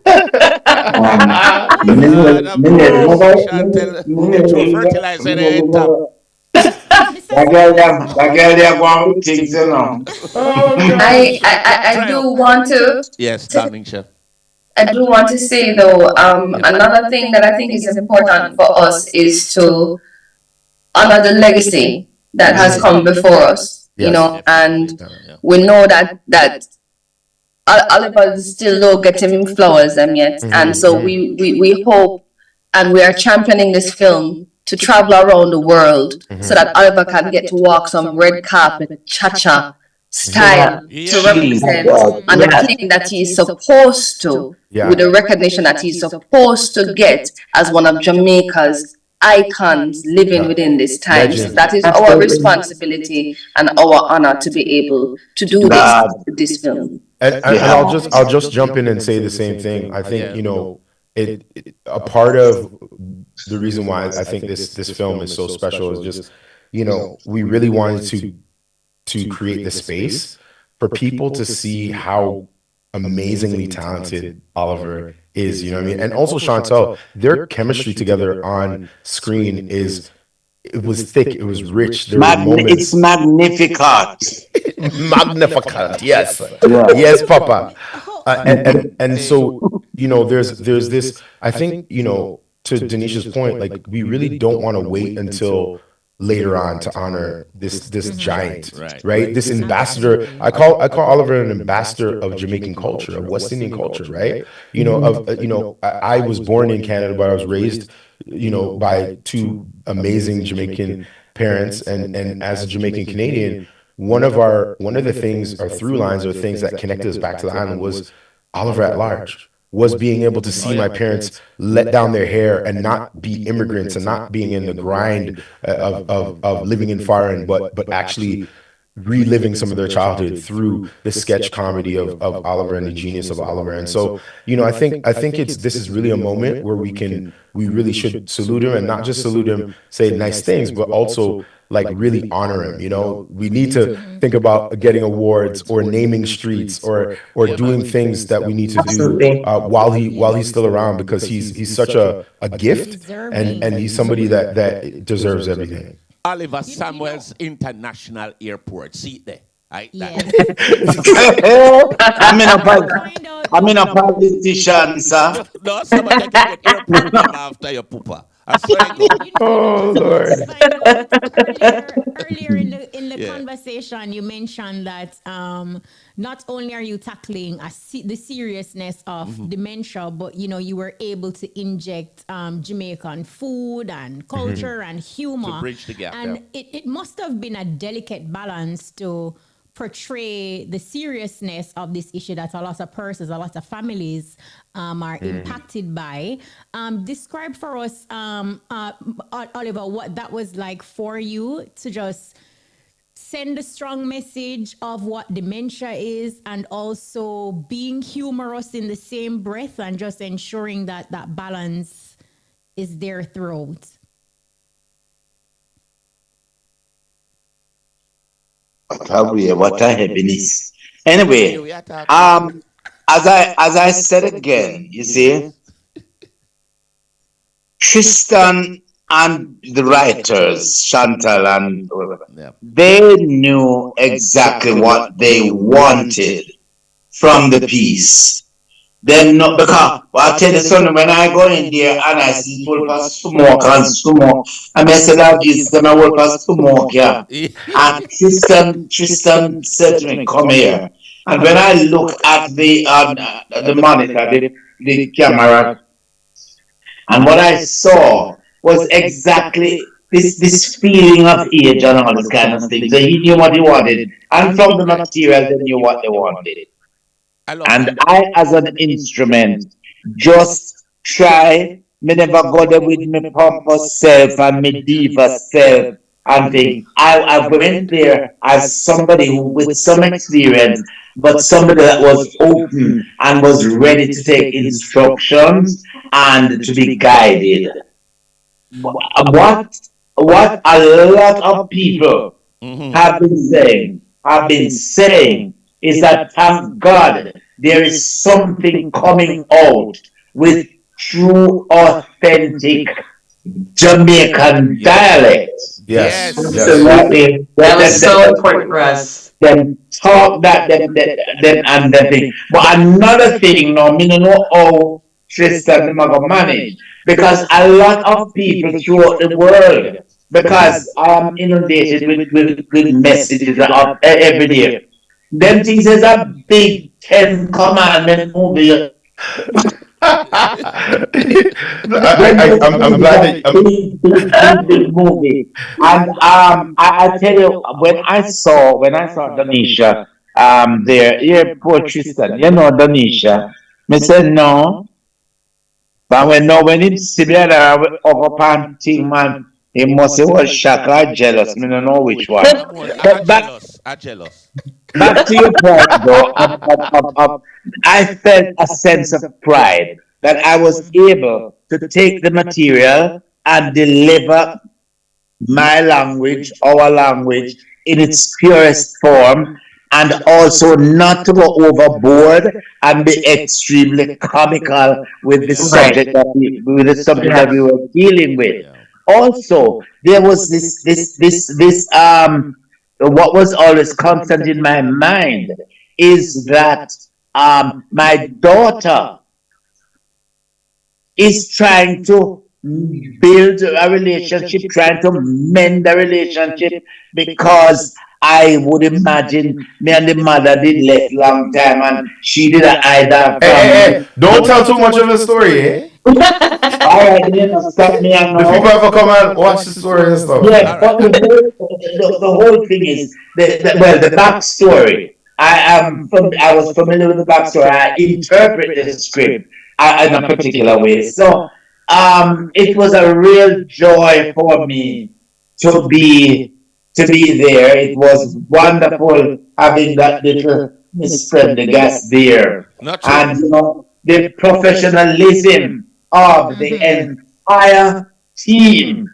S1: Chantal, fertilizer in top.
S16: That girl there going with things, you know.
S15: I do want to.
S1: Yes, Donisha.
S15: I do want to say though, another thing that I think is important for us is to honor the legacy that has come before us, you know, and we know that Oliver still don't get him flowers yet, and so we hope and we are championing this film to travel around the world so that Oliver can get to walk some red carpet, cha-cha style to represent and the thing that he's supposed to, with the recognition that he's supposed to get as one of Jamaica's icons living within this time. So that is our responsibility and our honor to be able to do this film.
S4: And I'll just jump in and say the same thing. I think, you know, a part of the reason why I think this film is so special is just, you know, we really wanted to create the space for people to see how amazingly talented Oliver is, you know what I mean? And also Chantal, their chemistry together on screen is it was thick, it was rich. There were
S16: It's
S4: moments.
S16: magnificent.
S4: Magnificent, yes,
S16: Yeah.
S4: yes, Papa. And so there's this. I think to Denisha's point, like we really don't want to wait until later on to honor this giant, right? This ambassador. I call Oliver an ambassador of Jamaican culture, of West Indian culture, right? I was born in Canada, but I was raised, by two amazing Jamaican parents, and as a Jamaican Canadian, one of the things, or through lines, or things that connected us back to the island was Oliver at Large, was being able to see my parents let down their hair and not be immigrants and not being in the grind of living in foreign, but actually reliving some of their childhood through the sketch comedy of Oliver and the genius of Oliver. And so, I think this is really a moment where we really should salute him, and not just salute him, say nice things, but also like really honor him. We need to think about getting awards or naming streets or doing things that we need to do while he's still around, because he's such a gift, and he's somebody that deserves everything.
S1: Oliver Samuels International Airport. See it there. Right?
S16: I'm in a politician, sir.
S1: No, somebody can get airport name after your pooper. I swear to God.
S4: Oh Lord.
S9: Earlier in the conversation, you mentioned that not only are you tackling the seriousness of dementia, but you were able to inject Jamaican food and culture and humor
S1: to bridge the gap.
S9: And it must have been a delicate balance to portray the seriousness of this issue that a lot of persons, a lot of families are impacted by. Describe for us, Oliver, what that was like for you to just send a strong message of what dementia is, and also being humorous in the same breath, and just ensuring that that balance is there throughout.
S16: What a happiness. Anyway, as I said again, you see, Tristan and the writers, Chantal and they knew exactly what they wanted from the piece. Then not because I tell you something, when I go in there and I see people pass smoke and smoke, and I said that is them I work pass smoke, yeah. And Tristan said to me, come here. And when I look at the monitor, the camera, and what I saw was exactly this feeling of age and all this kind of thing. So he knew what he wanted, and from the material they knew what they wanted. And I, as an instrument, just try, me never go there with me pompous self and me diva self and things. I went there as somebody with some experience, but somebody that was open and was ready to take instructions and to be guided. What a lot of people have been saying is that, thank God, there is something coming out with true, authentic Jamaican dialect.
S4: Yes.
S14: That was so important for us.
S16: Them talk that and that thing. But another thing, now, me don't know how Tristan will manage, because a lot of people throughout the world, because I am inundated with messages every day. Them things is a big 10 commandment movie.
S4: I'm glad that
S16: big movie. And I tell you, when I saw Donisha there, poor Tristan, Donisha, me said no. But when he see me over panting, man, he must have was shocked or jealous. I don't know which one.
S1: I'm jealous.
S16: Back to your point, though, I felt a sense of pride that I was able to take the material and deliver my language, our language, in its purest form, and also not to go overboard and be extremely comical with the subject that we were dealing with. also there was this what was always constant in my mind is that my daughter is trying to build a relationship, trying to mend a relationship, because I would imagine me and the mother did left long time and she did either
S4: Hey,
S16: from.
S4: don't tell too much of the story, eh?
S16: Alright, then stop me and
S4: The
S16: now.
S4: people have to come and watch the story and stuff.
S16: Yes, but the whole thing is the backstory. I was familiar with the backstory. I interpret the script in a particular way. So it was a real joy for me to be there. It was wonderful having that little Miss Prendergast there,
S1: Not true.
S16: and the professionalism of the entire team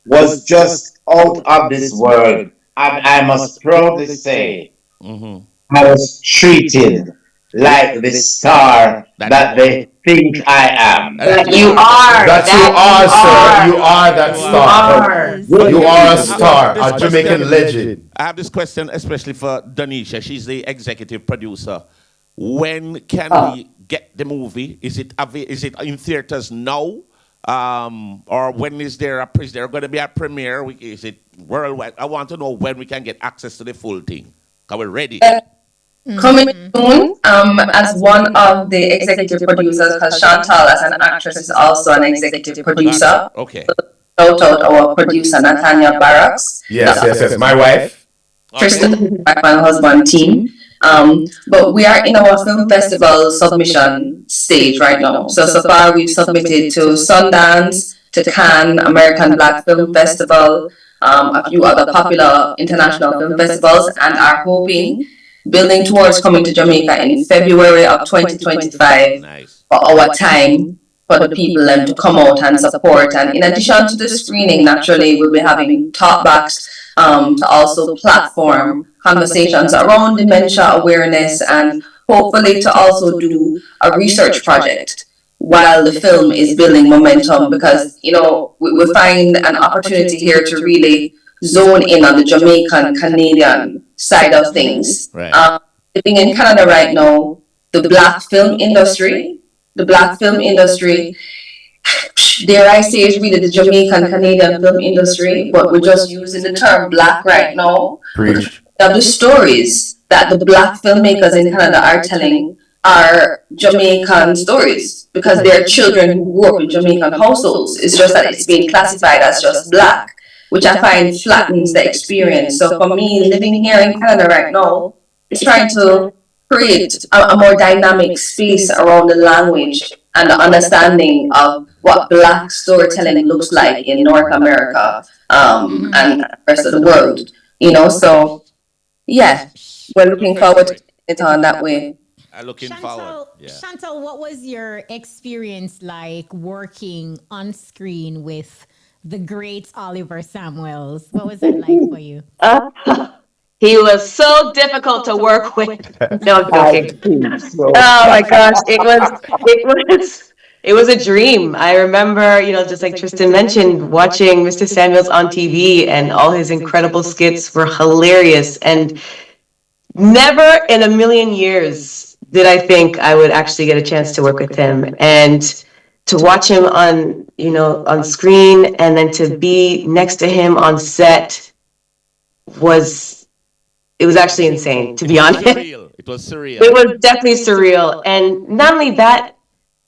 S16: was just out of this world. And I must proudly say, I was treated like the star that they think I am.
S14: That you are.
S4: That you are, sir. You are that star.
S1: But
S4: You
S1: here
S4: are a
S1: is-
S4: star,
S1: this
S4: a Jamaican
S1: question-
S4: legend.
S1: I have this question especially for Donisha. She's the executive producer. When can we get the movie? Is it in theaters now? Or when is there going to be a premiere? Is it worldwide? I want to know when we can get access to the full thing. Are we ready?
S15: Coming soon, as one of the executive producers, because Chantal, as an actress, is also an executive producer.
S1: Okay.
S15: Shout out our producer, Natanya Barrocks.
S4: Yes. My wife.
S15: Tristan, my husband team. But we are in our film festival submission stage right now. So far we've submitted to Sundance, to Cannes, American Black Film Festival, a few other popular international film festivals, and are hoping, building towards coming to Jamaica in February of 2025 for our time for the people to come out and support. And in addition to the screening, naturally, we'll be having talkbacks to also platform conversations around dementia awareness, and hopefully to also do a research project while the film is building momentum, because we find an opportunity here to really zone in on the Jamaican Canadian side of things.
S1: Right.
S15: Living in Canada right now, the black film industry, dare I say, is really the Jamaican Canadian film industry, but we're just using the term black right now.
S4: Preach.
S15: Now, the stories that the black filmmakers in Canada are telling are Jamaican stories, because they're children who grew up in Jamaican households. It's just that it's being classified as just black, which I find flattens the experience. So for me, living here in Canada right now, is trying to create a more dynamic space around the language and the understanding of what black storytelling looks like in North America and the rest of the world. So yeah, we're looking forward to it on that way.
S1: Looking forward. Yeah.
S9: Chantal, what was your experience like working on screen with the great Oliver Samuels? What was that like for you?
S14: He was so difficult to work with. No, I'm joking. Oh my gosh, it was a dream. I remember, just like Tristan mentioned, watching Mr. Samuels on TV, and all his incredible skits were hilarious. And never in a million years did I think I would actually get a chance to work with him, and to watch him on screen, and then to be next to him on set was actually insane, to be honest.
S1: It was surreal.
S14: It was definitely surreal. And not only that,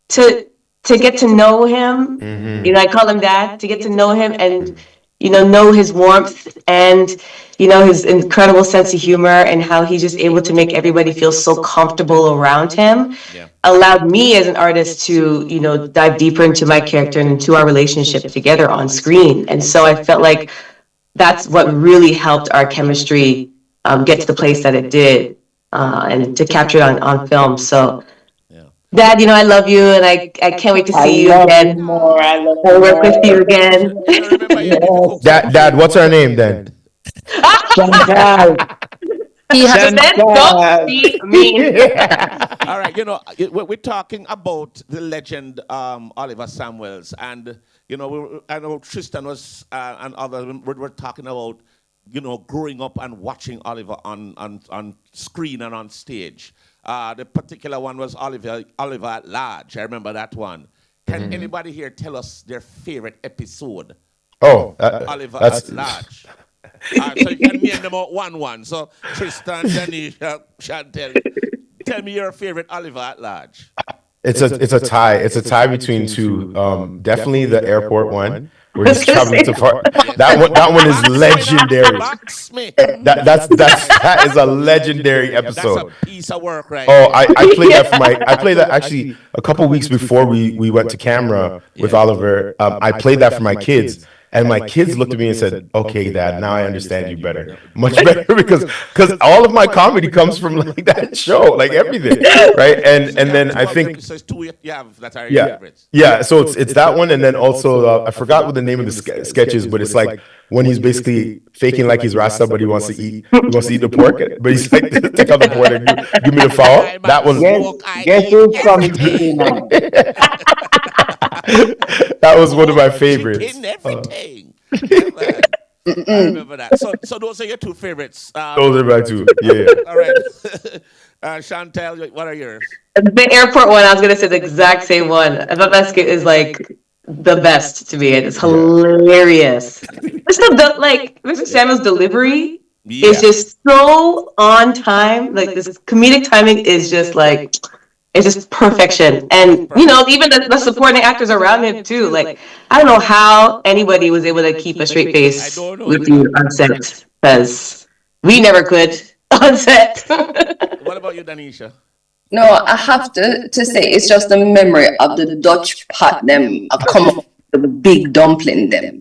S14: to get to know him, I call him Dad, to get to know him and, know his warmth and, his incredible sense of humor, and how he's just able to make everybody feel so comfortable around him, allowed me as an artist to, dive deeper into my character and into our relationship together on screen. And so I felt like that's what really helped our chemistry get to the place that it did, and to capture it on film. So, Dad, I love you, and I can't wait to see you again. I work with you again.
S4: Dad, what's her name then?
S16: Chantal.
S14: Don't be mean.
S1: All right, we're talking about the legend Oliver Samuels, and I know Tristan was and others were talking about, growing up and watching Oliver on screen and on stage. The particular one was Oliver at Large. I remember that one. Can anybody here tell us their favorite episode?
S4: Oh,
S1: Oliver at Large. So you can name them out one. So Tristan, Donisha, Chantal, tell me your favorite Oliver at Large.
S4: It's a tie. It's a tie between two. Definitely the airport one where he's traveling to far. That one is legendary. That is a legendary episode.
S1: That's a piece of work, right?
S4: Oh, I played that actually a couple weeks before we went to camera with Oliver. I played that for my kids. And my kids looked at me and said, "Okay, Dad, now I understand you better, much better," because all of my comedy comes from like that show, like everything, right? And then I think
S1: so it's two you have that are your favorites.
S4: Yeah. So it's that one, and then also I forgot what the name of the sketch is, but it's like when he's basically faking like he's Rasta, but he wants to eat the pork, but he's like, "Take out the pork and give me the foul." That one.
S16: Guess who's coming to me now?
S4: That was one of my favorites.
S1: Everything. I remember that. So those are your two favorites.
S4: Those are my two. Yeah.
S1: All right. Chantal, what are yours?
S14: The airport one, I was gonna say the exact same one. I thought that skit is like the best to me. It's hilarious. Mr. Samuel's delivery is just so on time. Like this comedic timing is just like. It's just perfection. And, even the supporting actors around him, too. Like, I don't know how anybody was able to keep a straight face with you on set. Because we never could on set.
S1: What about you, Donisha?
S15: No, I have to say, it's just the memory of the Dutch pot them come up with the big dumpling them.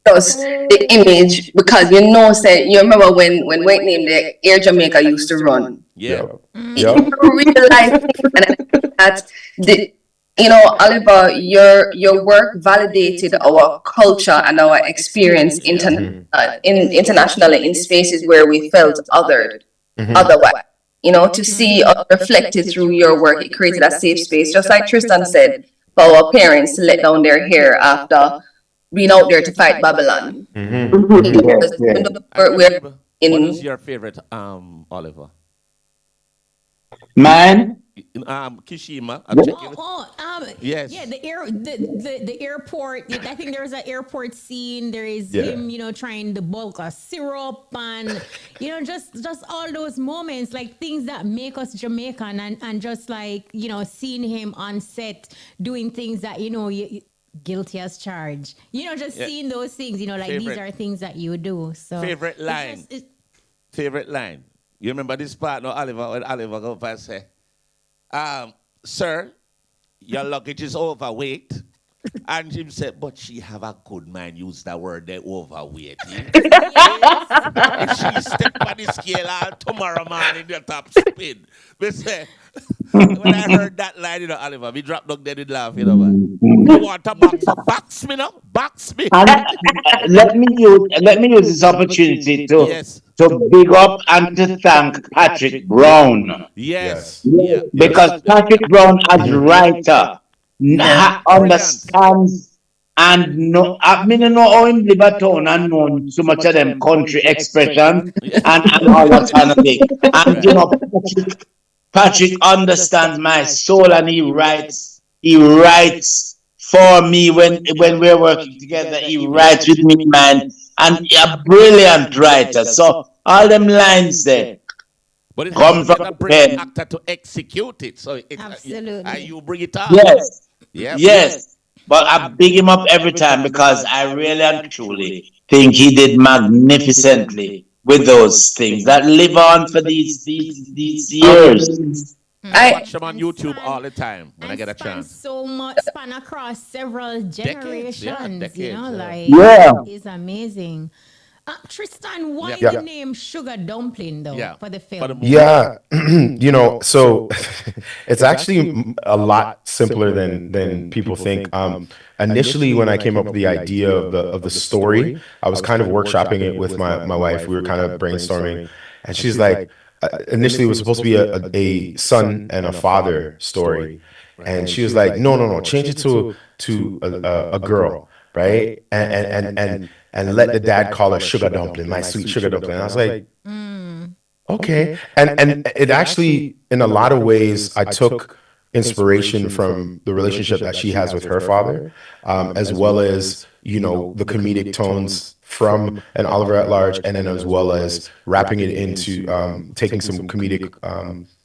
S15: Just the image, because you remember when Wait Name the Air Jamaica used to run.
S1: Yeah.
S15: Real life, and I think that Oliver, your work validated our culture and our experience internationally in spaces where we felt othered, otherwise. To see reflected through your work, it created a safe space, just like Tristan said, for our parents to let down their hair after being out there to fight Babylon.
S1: What is your favorite, Oliver?
S16: Man,
S1: Kishima.
S9: Yes. Yeah, the airport. I think there's an airport scene. There is him, trying the bulk of syrup and just all those moments, like things that make us Jamaican, and just like seeing him on set doing things that guilty as charged. Seeing those things. These are things that you do. So
S1: favorite line. Favorite line. You remember this part, when Oliver go up and say, "Sir, your luggage is overweight." And Jim said, "But she have a good mind, use that word, they overweight." If she step on the scale tomorrow morning, the top spin. But say, when I heard that line, Oliver, we dropped down there and laugh, man. You want a box me now? Box me.
S16: Let me use this opportunity to big up and to thank Patrick Brown.
S1: Yes.
S16: Yeah. Because Patrick Brown as a writer understands and know how in Liverpool and know so much of them country expression and all that kind of thing. And Patrick understands my soul, and he writes for me when we're working together. He writes with me, man, and a brilliant writer. So all them lines there.
S1: But it come from a brilliant actor to execute it. So
S9: absolutely.
S1: And you bring it up.
S16: Yes. Yes. But I big him up every time because I really and truly think he did magnificently with those things that live on for these years.
S1: I watch them on YouTube all the time when I get a chance.
S9: So much span across several generations.
S1: Decades,
S9: it's amazing. Tristan, why the name Sugar Dumpling though for the film?
S4: So it's actually a lot simpler than people think. Initially, when I came up with the idea of the story, I was kind of workshopping it with my wife. We were kind of brainstorming, and she's like, initially it was supposed to be a son and a father story, and she was like, no, change it to to a girl, right? And let the dad call her Sugar Dumpling, my sweet Sugar Dumpling. And I was like, okay. And it actually, in a lot of ways, I took inspiration from the relationship that she has with her father, as well as, you know, the comedic tones from an Oliver at Large, and then as well as wrapping it into taking some comedic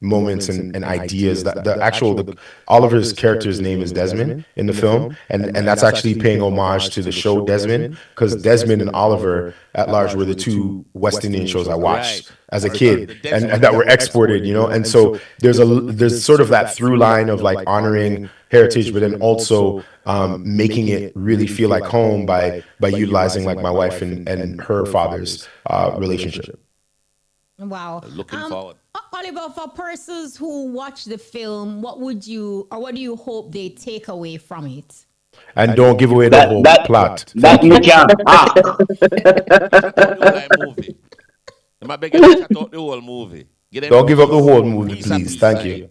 S4: moments and ideas. That Oliver's character's name is Desmond in the film, and that's actually paying homage to the show Desmond, because Desmond and Oliver at Large were the two West Indian shows I watched as a kid, and that were exported, you know. And so there's sort of that through line of like honoring heritage, but then also making it really feel like home by utilizing like my wife and her father's relationship.
S9: Wow.
S1: Looking forward.
S9: Oliver, for persons who watch the film, what do you hope they take away from it?
S4: And don't give away the whole plot.
S16: That me can't.
S1: Movie. I beg you to shut out the whole movie.
S4: Don't give up the whole movie, please. Thank you.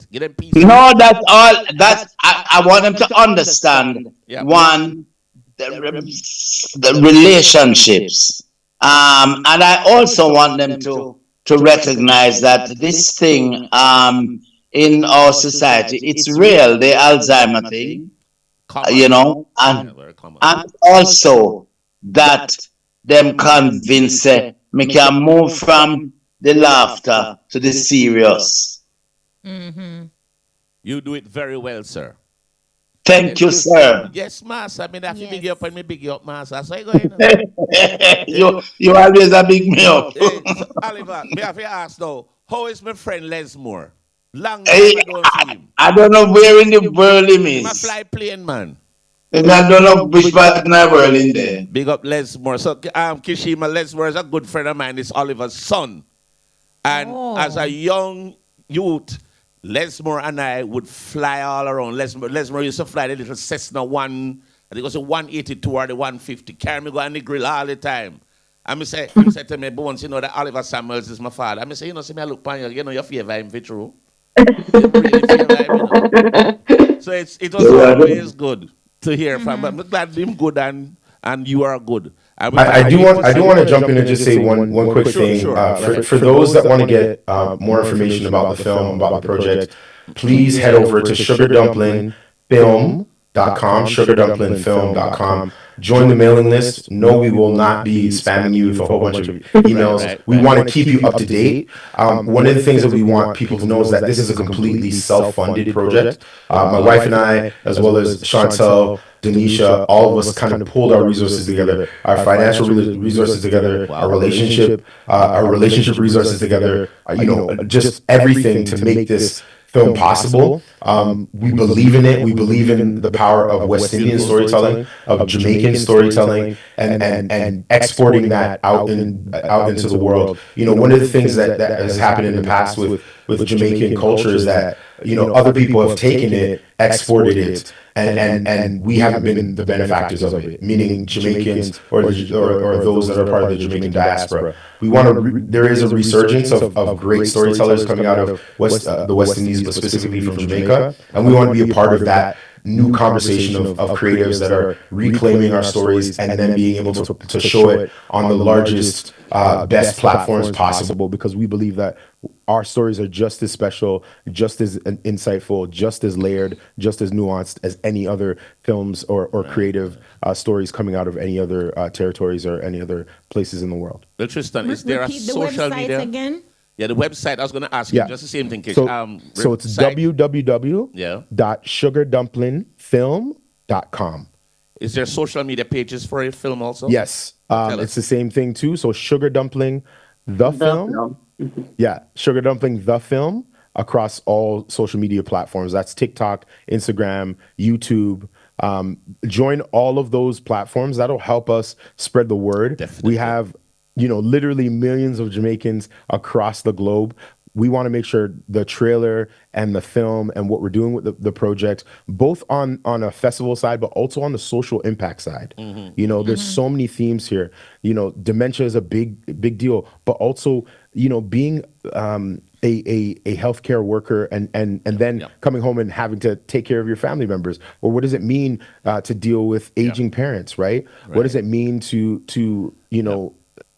S16: No, that's all. That's I want them to understand. One, the relationships, and I also want them to recognize that this thing in our society, it's real. The Alzheimer thing, you know, and also that them convince me can move from the laughter to the serious.
S1: Mm-hmm. You do it very well, sir.
S16: Thank you, sir.
S1: Yes, master. I mean, I feel big you up and me big you up, master. So you go
S16: you always a big me up.
S1: Hey, so, Oliver, me have to ask now, how is my friend Lesmore? Long time I don't see him.
S16: I don't know where in the world he is.
S1: He's a fly plane, man.
S16: And I don't know which part in the world in there.
S1: Big up Lesmore. So, Kishima Lesmore is a good friend of mine. It's Oliver's son. And as a young youth, Lesmore and I would fly all around. Lesmore used to fly the little Cessna 1, I think it was a 182 or the 150. Carry me go on the grill all the time. And he said to me, Bones, you know that Oliver Samuels is my father. I say, you know, see me I look upon you, you know, your favor him for true. Really favor him, you know? So it was always good to hear from. But I'm glad him good and you are good.
S4: I do want to jump in and just say one quick thing. For those that want to get more information about the film, about the project, please head over to sugardumplingfilm.com, sugardumplingfilm.com. Join the mailing list. No, we will not be spamming you with a whole bunch of emails. We want to keep you up to date. One of the things that we want people to know is that this is a completely self-funded project. My wife and I, as well as Chantal, Donisha, all of us kind of pulled our resources together, our financial resources together, our relationship resources together, just everything to make this film possible. We believe in it. We believe in the power of West Indian storytelling, of Jamaican storytelling, and exporting that out into the world. One of the things that has happened in the past with Jamaican culture is that other people have taken it, exported it, and we haven't been the benefactors of it, meaning Jamaicans or those that are part of the Jamaican diaspora. We want to. There is a resurgence of great storytellers coming out of the West Indies, but specifically from Jamaica, and we want to be a part of that new conversation of creatives that are reclaiming our stories and then being able to show it on the largest, best platforms possible, because we believe that our stories are just as special, just as insightful, just as layered, just as nuanced as any other films or creative stories coming out of any other territories or any other places in the world.
S1: Well, Tristan, is there a social media? Again? Yeah, the website, I was going to ask you just the same thing.
S4: So it's www.sugardumplingfilm.com.
S1: Is there social media pages for your film also?
S4: Yes, it's the same thing too. So Sugar Dumpling, the film. Yeah, Sugar Dumpling, the film, across all social media platforms. That's TikTok, Instagram, YouTube. Join all of those platforms. That'll help us spread the word. Definitely. We have literally millions of Jamaicans across the globe. We want to make sure the trailer and the film and what we're doing with the project, both on a festival side, but also on the social impact side. There's so many themes here. Dementia is a big deal, but also being a healthcare worker and then coming home and having to take care of your family members, or what does it mean to deal with aging parents, right? What does it mean to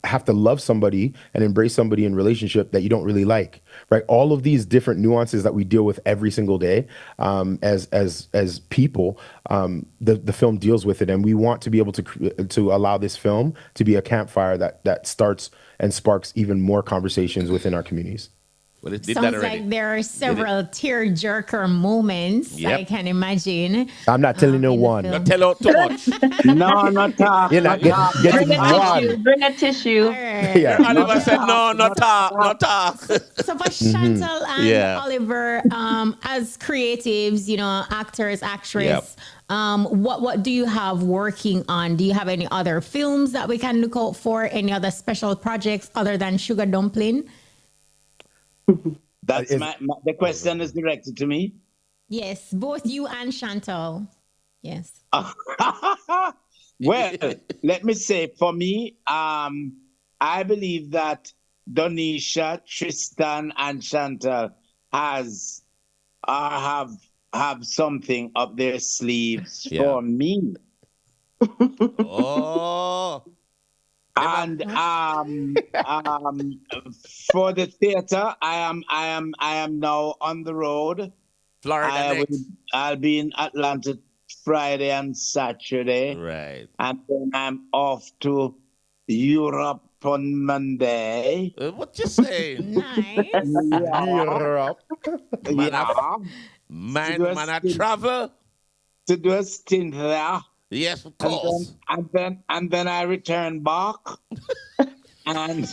S4: have to love somebody and embrace somebody in relationship that you don't really like, right? All of these different nuances that we deal with every single day as people, the film deals with it, and we want to be able to allow this film to be a campfire that starts and sparks even more conversations within our communities.
S1: Well, it did
S9: Sounds
S1: that already.
S9: like there are several tear-jerker moments. I can imagine.
S4: I'm not telling no one.
S1: Not tell out too much.
S16: No, not talk.
S4: You're not getting one.
S14: Bring a tissue.
S4: Yeah.
S1: Oliver said no, not talk, not talk.
S9: So for Chantal and Oliver, as creatives, actors, actress, what do you have working on? Do you have any other films that we can look out for? Any other special projects other than Sugar Dumpling?
S16: That's the question is directed to me.
S9: Yes, both you and Chantal. Yes.
S16: Well, let me say, for me, I believe that Donisha, Tristan, and Chantal have something up their sleeves for me.
S1: Oh.
S16: And for the theater, I am now on the road.
S1: Florida
S16: I'll be in Atlanta Friday and Saturday.
S1: Right.
S16: And then I'm off to Europe on Monday.
S1: What you say?
S9: Nice.
S4: Europe.
S16: Man,
S1: I travel
S16: to do a stint there.
S1: Yes, of course.
S16: And then I return back. And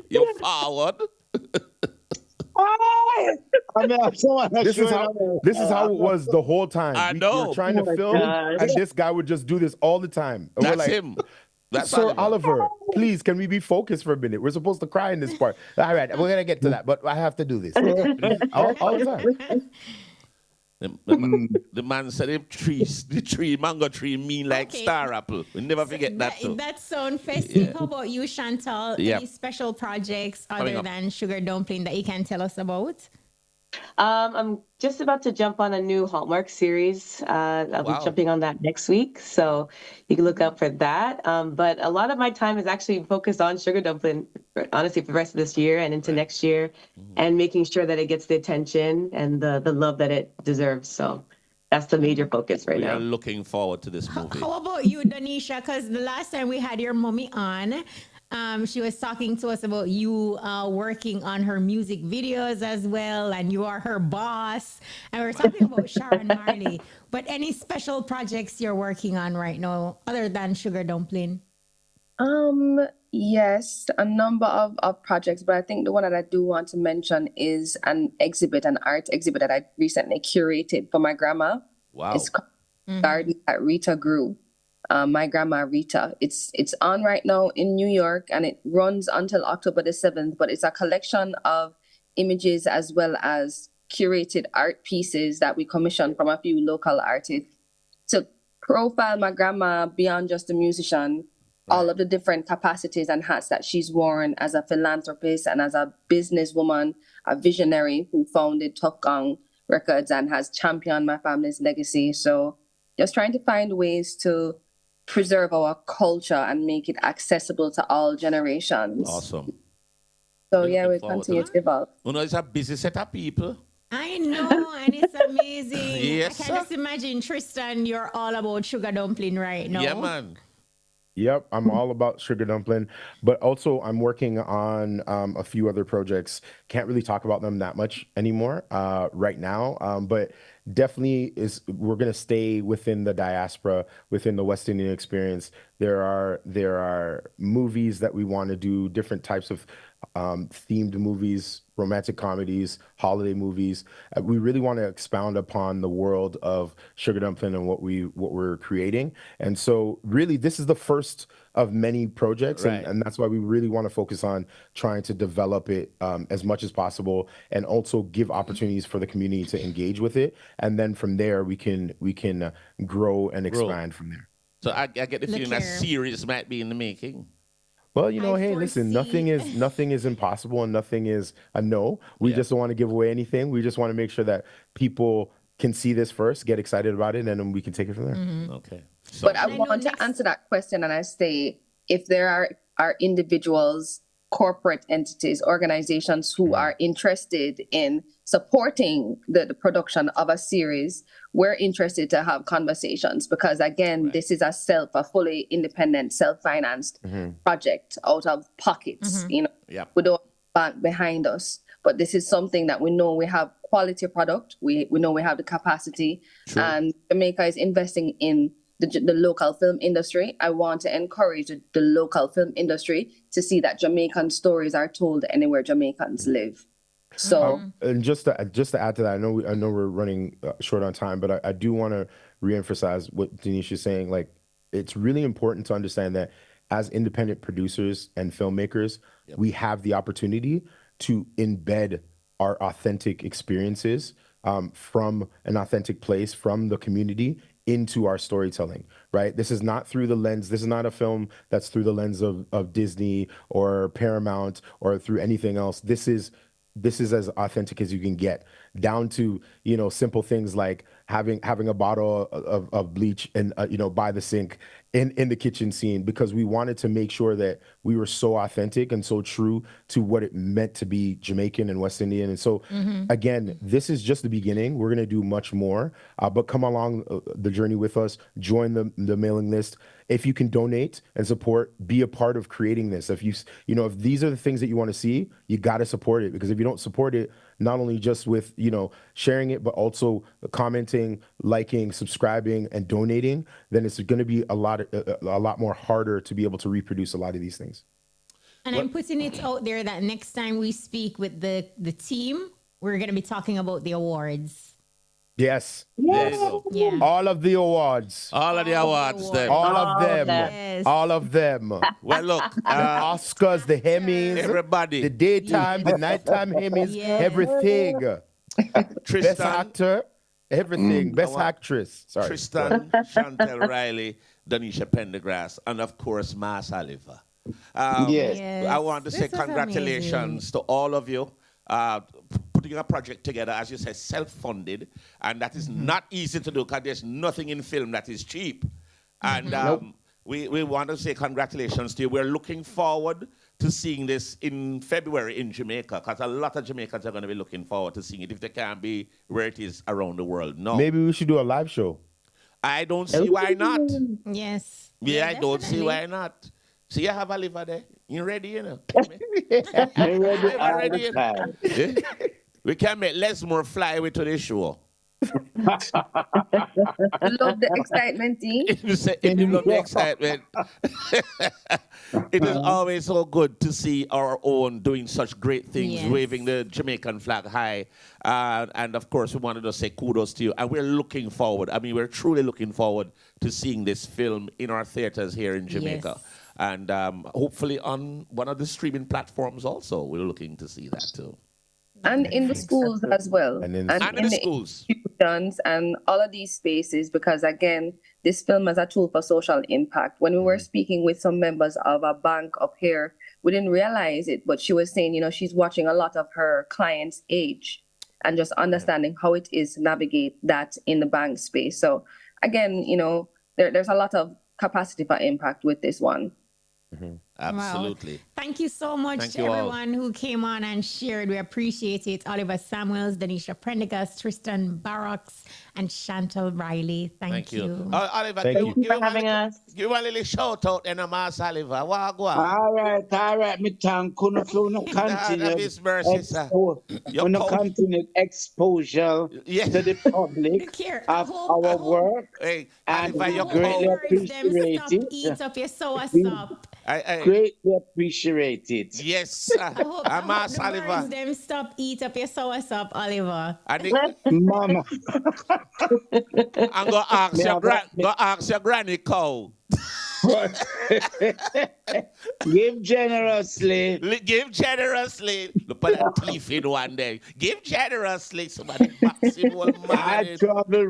S1: you're forward.
S4: This is how it was the whole time.
S1: I know.
S4: We were trying to film, and this guy would just do this all the time. And
S1: That's him. That's
S4: Sir Oliver, please, can we be focused for a minute? We're supposed to cry in this part. All right, we're gonna get to that, but I have to do this all the time.
S1: The man said the mango tree mean like star apple. We never forget that too.
S9: That sound festive. How about you, Chantal?
S1: Yeah.
S9: Any special projects other than Sugar Dumpling that you can tell us about?
S14: I'm just about to jump on a new Hallmark series. I'll be jumping on that next week, so you can look out for that. But a lot of my time is actually focused on Sugar Dumpling, honestly, for the rest of this year and into next year, and making sure that it gets the attention and the love that it deserves. So that's the major focus right now.
S1: We are looking forward to this movie.
S9: How about you, Donisha? Because the last time we had your mommy on, she was talking to us about you working on her music videos as well, and you are her boss. And we were talking about Sharon Marley. But any special projects you're working on right now other than Sugar Dumpling?
S15: Yes, a number of projects, but I think the one that I do want to mention is an art exhibit that I recently curated for my grandma.
S1: Wow.
S15: It's called Garden that Rita Grew. My grandma Rita. It's on right now in New York, and it runs until October the 7th, but it's a collection of images as well as curated art pieces that we commissioned from a few local artists to profile my grandma beyond just a musician, all of the different capacities and hats that she's worn as a philanthropist and as a businesswoman, a visionary who founded Tough Gong Records and has championed my family's legacy. So just trying to find ways to preserve our culture and make it accessible to all generations.
S1: Awesome.
S15: So yeah, we continue to evolve.
S1: It's a busy set of people.
S9: I know, and it's amazing.
S1: Yes,
S9: I can just imagine, Tristan, you're all about Sugar Dumpling right now.
S1: Yeah, man.
S4: Yep, I'm all about Sugar Dumpling, but also I'm working on a few other projects. Can't really talk about them that much anymore right now, but definitely we're gonna stay within the diaspora, within the West Indian experience. There are movies that we want to do, different types of themed movies, romantic comedies, holiday movies. We really want to expound upon the world of Sugar Dumpling and what we're creating. And so really this is the first of many projects,
S1: Right.
S4: and that's why we really want to focus on trying to develop it as much as possible, and also give opportunities for the community to engage with it. And then from there we can grow and expand from there.
S1: So I get the feeling that series might be in the making.
S4: Well, hey, listen, nothing is impossible and nothing is a no. We just don't want to give away anything. We just want to make sure that people can see this first, get excited about it, and then we can take it from there.
S1: Okay.
S15: But I want to answer that question, and I say, if there are individuals, corporate entities, organizations who are interested in supporting the production of a series, we're interested to have conversations, because again, this is a fully independent, self-financed project out of pockets. We don't bank behind us, but this is something that we know we have quality product. We know we have the capacity. True. And Jamaica is investing in the local film industry. I want to encourage the local film industry to see that Jamaican stories are told anywhere Jamaicans live. So,
S4: and just to add to that, I know we're running short on time, but I do want to reemphasize what Donisha is saying. Like, it's really important to understand that as independent producers and filmmakers, we have the opportunity to embed our authentic experiences from an authentic place, from the community, into our storytelling, right? This is not through the lens. This is not a film that's through the lens of Disney or Paramount or through anything else. This is as authentic as you can get, down to simple things like having a bottle of bleach and by the sink in the kitchen scene, because we wanted to make sure that we were so authentic and so true to what it meant to be Jamaican and West Indian. And so again, this is just the beginning. We're gonna do much more, but come along the journey with us. Join the mailing list. If you can donate and support, be a part of creating this. If if these are the things that you want to see, you got to support it, because if you don't support it, not only just with sharing it, but also commenting, liking, subscribing, and donating, then it's going to be a lot more harder to be able to reproduce a lot of these things.
S9: And I'm putting it out there that next time we speak with the team, we're going to be talking about the awards.
S4: Yes.
S9: Yeah.
S4: All of the awards.
S1: All of the awards. Then.
S4: All of them.
S9: Yes.
S4: All of them.
S1: Well, look.
S4: The Oscars, the Emmys.
S1: Everybody.
S4: The daytime, the nighttime Emmys.
S9: Yes.
S4: Everything.
S1: Tristan.
S4: Best actor. Everything. Best actress. Sorry.
S1: Tristan, Chantal Riley, Donisha Prendergast, and of course, Mas Oliver.
S16: Yes.
S1: I want to say congratulations to all of you. Putting a project together, as you said, self-funded, and that is not easy to do, because there's nothing in film that is cheap. And we want to say congratulations to you. We're looking forward to seeing this in February in Jamaica, because a lot of Jamaicans are going to be looking forward to seeing it if they can't be where it is around the world. No,
S4: maybe we should do a live show.
S1: I don't see why not.
S9: Yes.
S1: Yeah, I don't see why not. So you have a liver there. You ready,
S16: You're ready.
S1: We can make Lesmore fly away to the show.
S15: I love the excitement, Dean.
S1: If you love the excitement. It is always so good to see our own doing such great things, waving the Jamaican flag high. And of course, we wanted to say kudos to you. And we're looking forward. I mean, we're truly looking forward to seeing this film in our theaters here in Jamaica. Yes. And hopefully on one of the streaming platforms also, we're looking to see that too.
S15: And in the schools as well.
S1: And in the schools.
S15: Institutions and all of these spaces, because again, this film is a tool for social impact. When we were speaking with some members of a bank up here, we didn't realize it, but she was saying, she's watching a lot of her clients age and just understanding how it is to navigate that in the bank space. So again, there's a lot of capacity for impact with this one.
S1: Absolutely.
S9: Wow. Thank you so much to everyone who came on and shared. We appreciate it. Oliver Samuels, Donisha Prendergast, Tristan, Barrocks, and Chantal Riley. Thank you.
S1: Oliver,
S14: Thank you for having us.
S1: Give a little shout out and a Mas Oliver.
S16: All right. Me thank you for continued exposure to the public of our work. And we greatly appreciate it.
S9: Eat up your sour sop.
S16: Greatly appreciate it.
S1: Yes,
S9: I'm Oliver. Them stop eat up your sour sop, Oliver.
S16: Mama.
S1: I'm gonna ask your granny cow.
S16: Give generously.
S1: Give generously. Look at that thief in one day. Give generously. Somebody box him one man.
S16: I travel very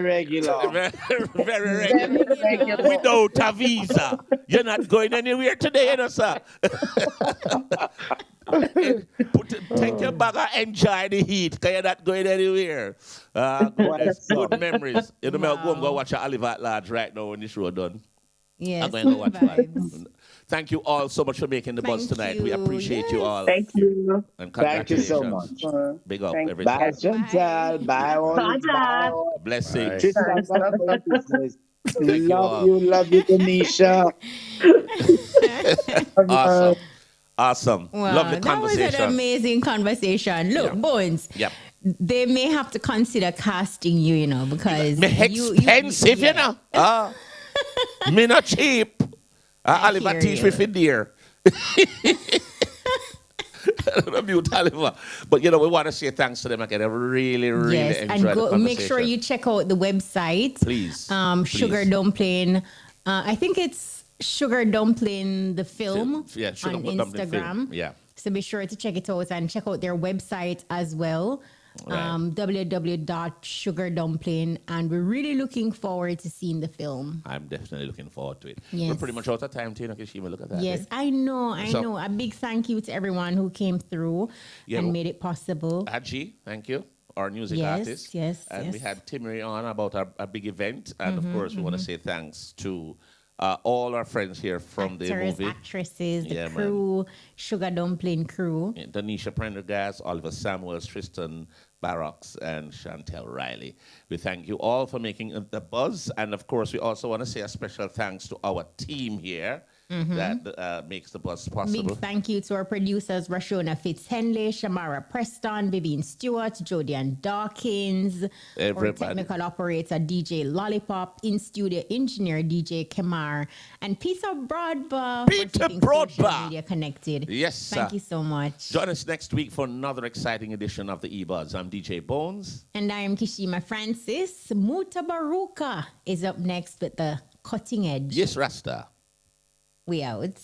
S16: regular.
S1: Very regular. Without a visa. You're not going anywhere today, you know, sir. Take your bag and enjoy the heat, because you're not going anywhere. Good memories. You know, I'm going to go watch Oliver at Large right now when this show done.
S9: Yes,
S1: I'm going to go watch that. Thank you all so much for making the buzz tonight. We appreciate you all.
S16: Thank you.
S1: And
S16: Thank you so
S1: congratulations.
S16: much.
S1: Big up
S16: Bye,
S1: everything.
S16: Chantal. Bye, all.
S1: Blessings.
S16: Tristan, business.
S1: Thank you all.
S16: Love you, Donisha.
S1: Awesome.
S9: Wow,
S1: Lovely
S9: that was
S1: conversation.
S9: an amazing conversation. Look, Bones.
S1: Yep.
S9: They may have to consider casting you, you know, because
S1: expensive, you know. Me not cheap. Oliver teach me for dear. Oliver. But you know, we want to say thanks to them again. I really enjoyed the conversation.
S9: Make sure you check out the website.
S1: Please.
S9: Sugar Dumpling. I think it's Sugar Dumpling the film
S1: Sugar
S9: on
S1: Dumpling
S9: Instagram.
S1: film. Yeah.
S9: So be sure to check it out and check out their website as well.
S1: Right.
S9: www.sugardumpling, and we're really looking forward to seeing the film.
S1: I'm definitely looking forward to it.
S9: Yes.
S1: We're pretty much out of time, Tina Kishima. Look at that.
S9: Yes, I know. A big thank you to everyone who came through and made it possible.
S1: Ajji, thank you. Our music
S9: Yes,
S1: artist.
S9: yes,
S1: And
S9: yes.
S1: we had Timmy on about our big event. And of course, we want to say thanks to all our friends here from the
S9: Actors,
S1: movie.
S9: actresses, the crew, Sugar Dumpling crew.
S1: Yeah, Donisha Prendergast, Oliver Samuels, Tristan, Barrocks, and Chantal Riley. We thank you all for making the buzz. And of course, we also want to say a special thanks to our team here that makes the buzz possible.
S9: Big thank you to our producers, Rashona Fitzhenley, Shamara Preston, Vivian Stewart, Jodian Dawkins, our technical operator, DJ Lollipop, in-studio engineer, DJ Kemar, and Peter Broadba.
S1: Peter Broadba!
S9: Media Connected.
S1: Yes, sir.
S9: Thank you so much.
S1: Join us next week for another exciting edition of the EBUZZ. I'm DJ Bones.
S9: And I am Kishima Francis. Mutabaruka is up next with the cutting edge.
S1: Yes, Rasta.
S9: We out.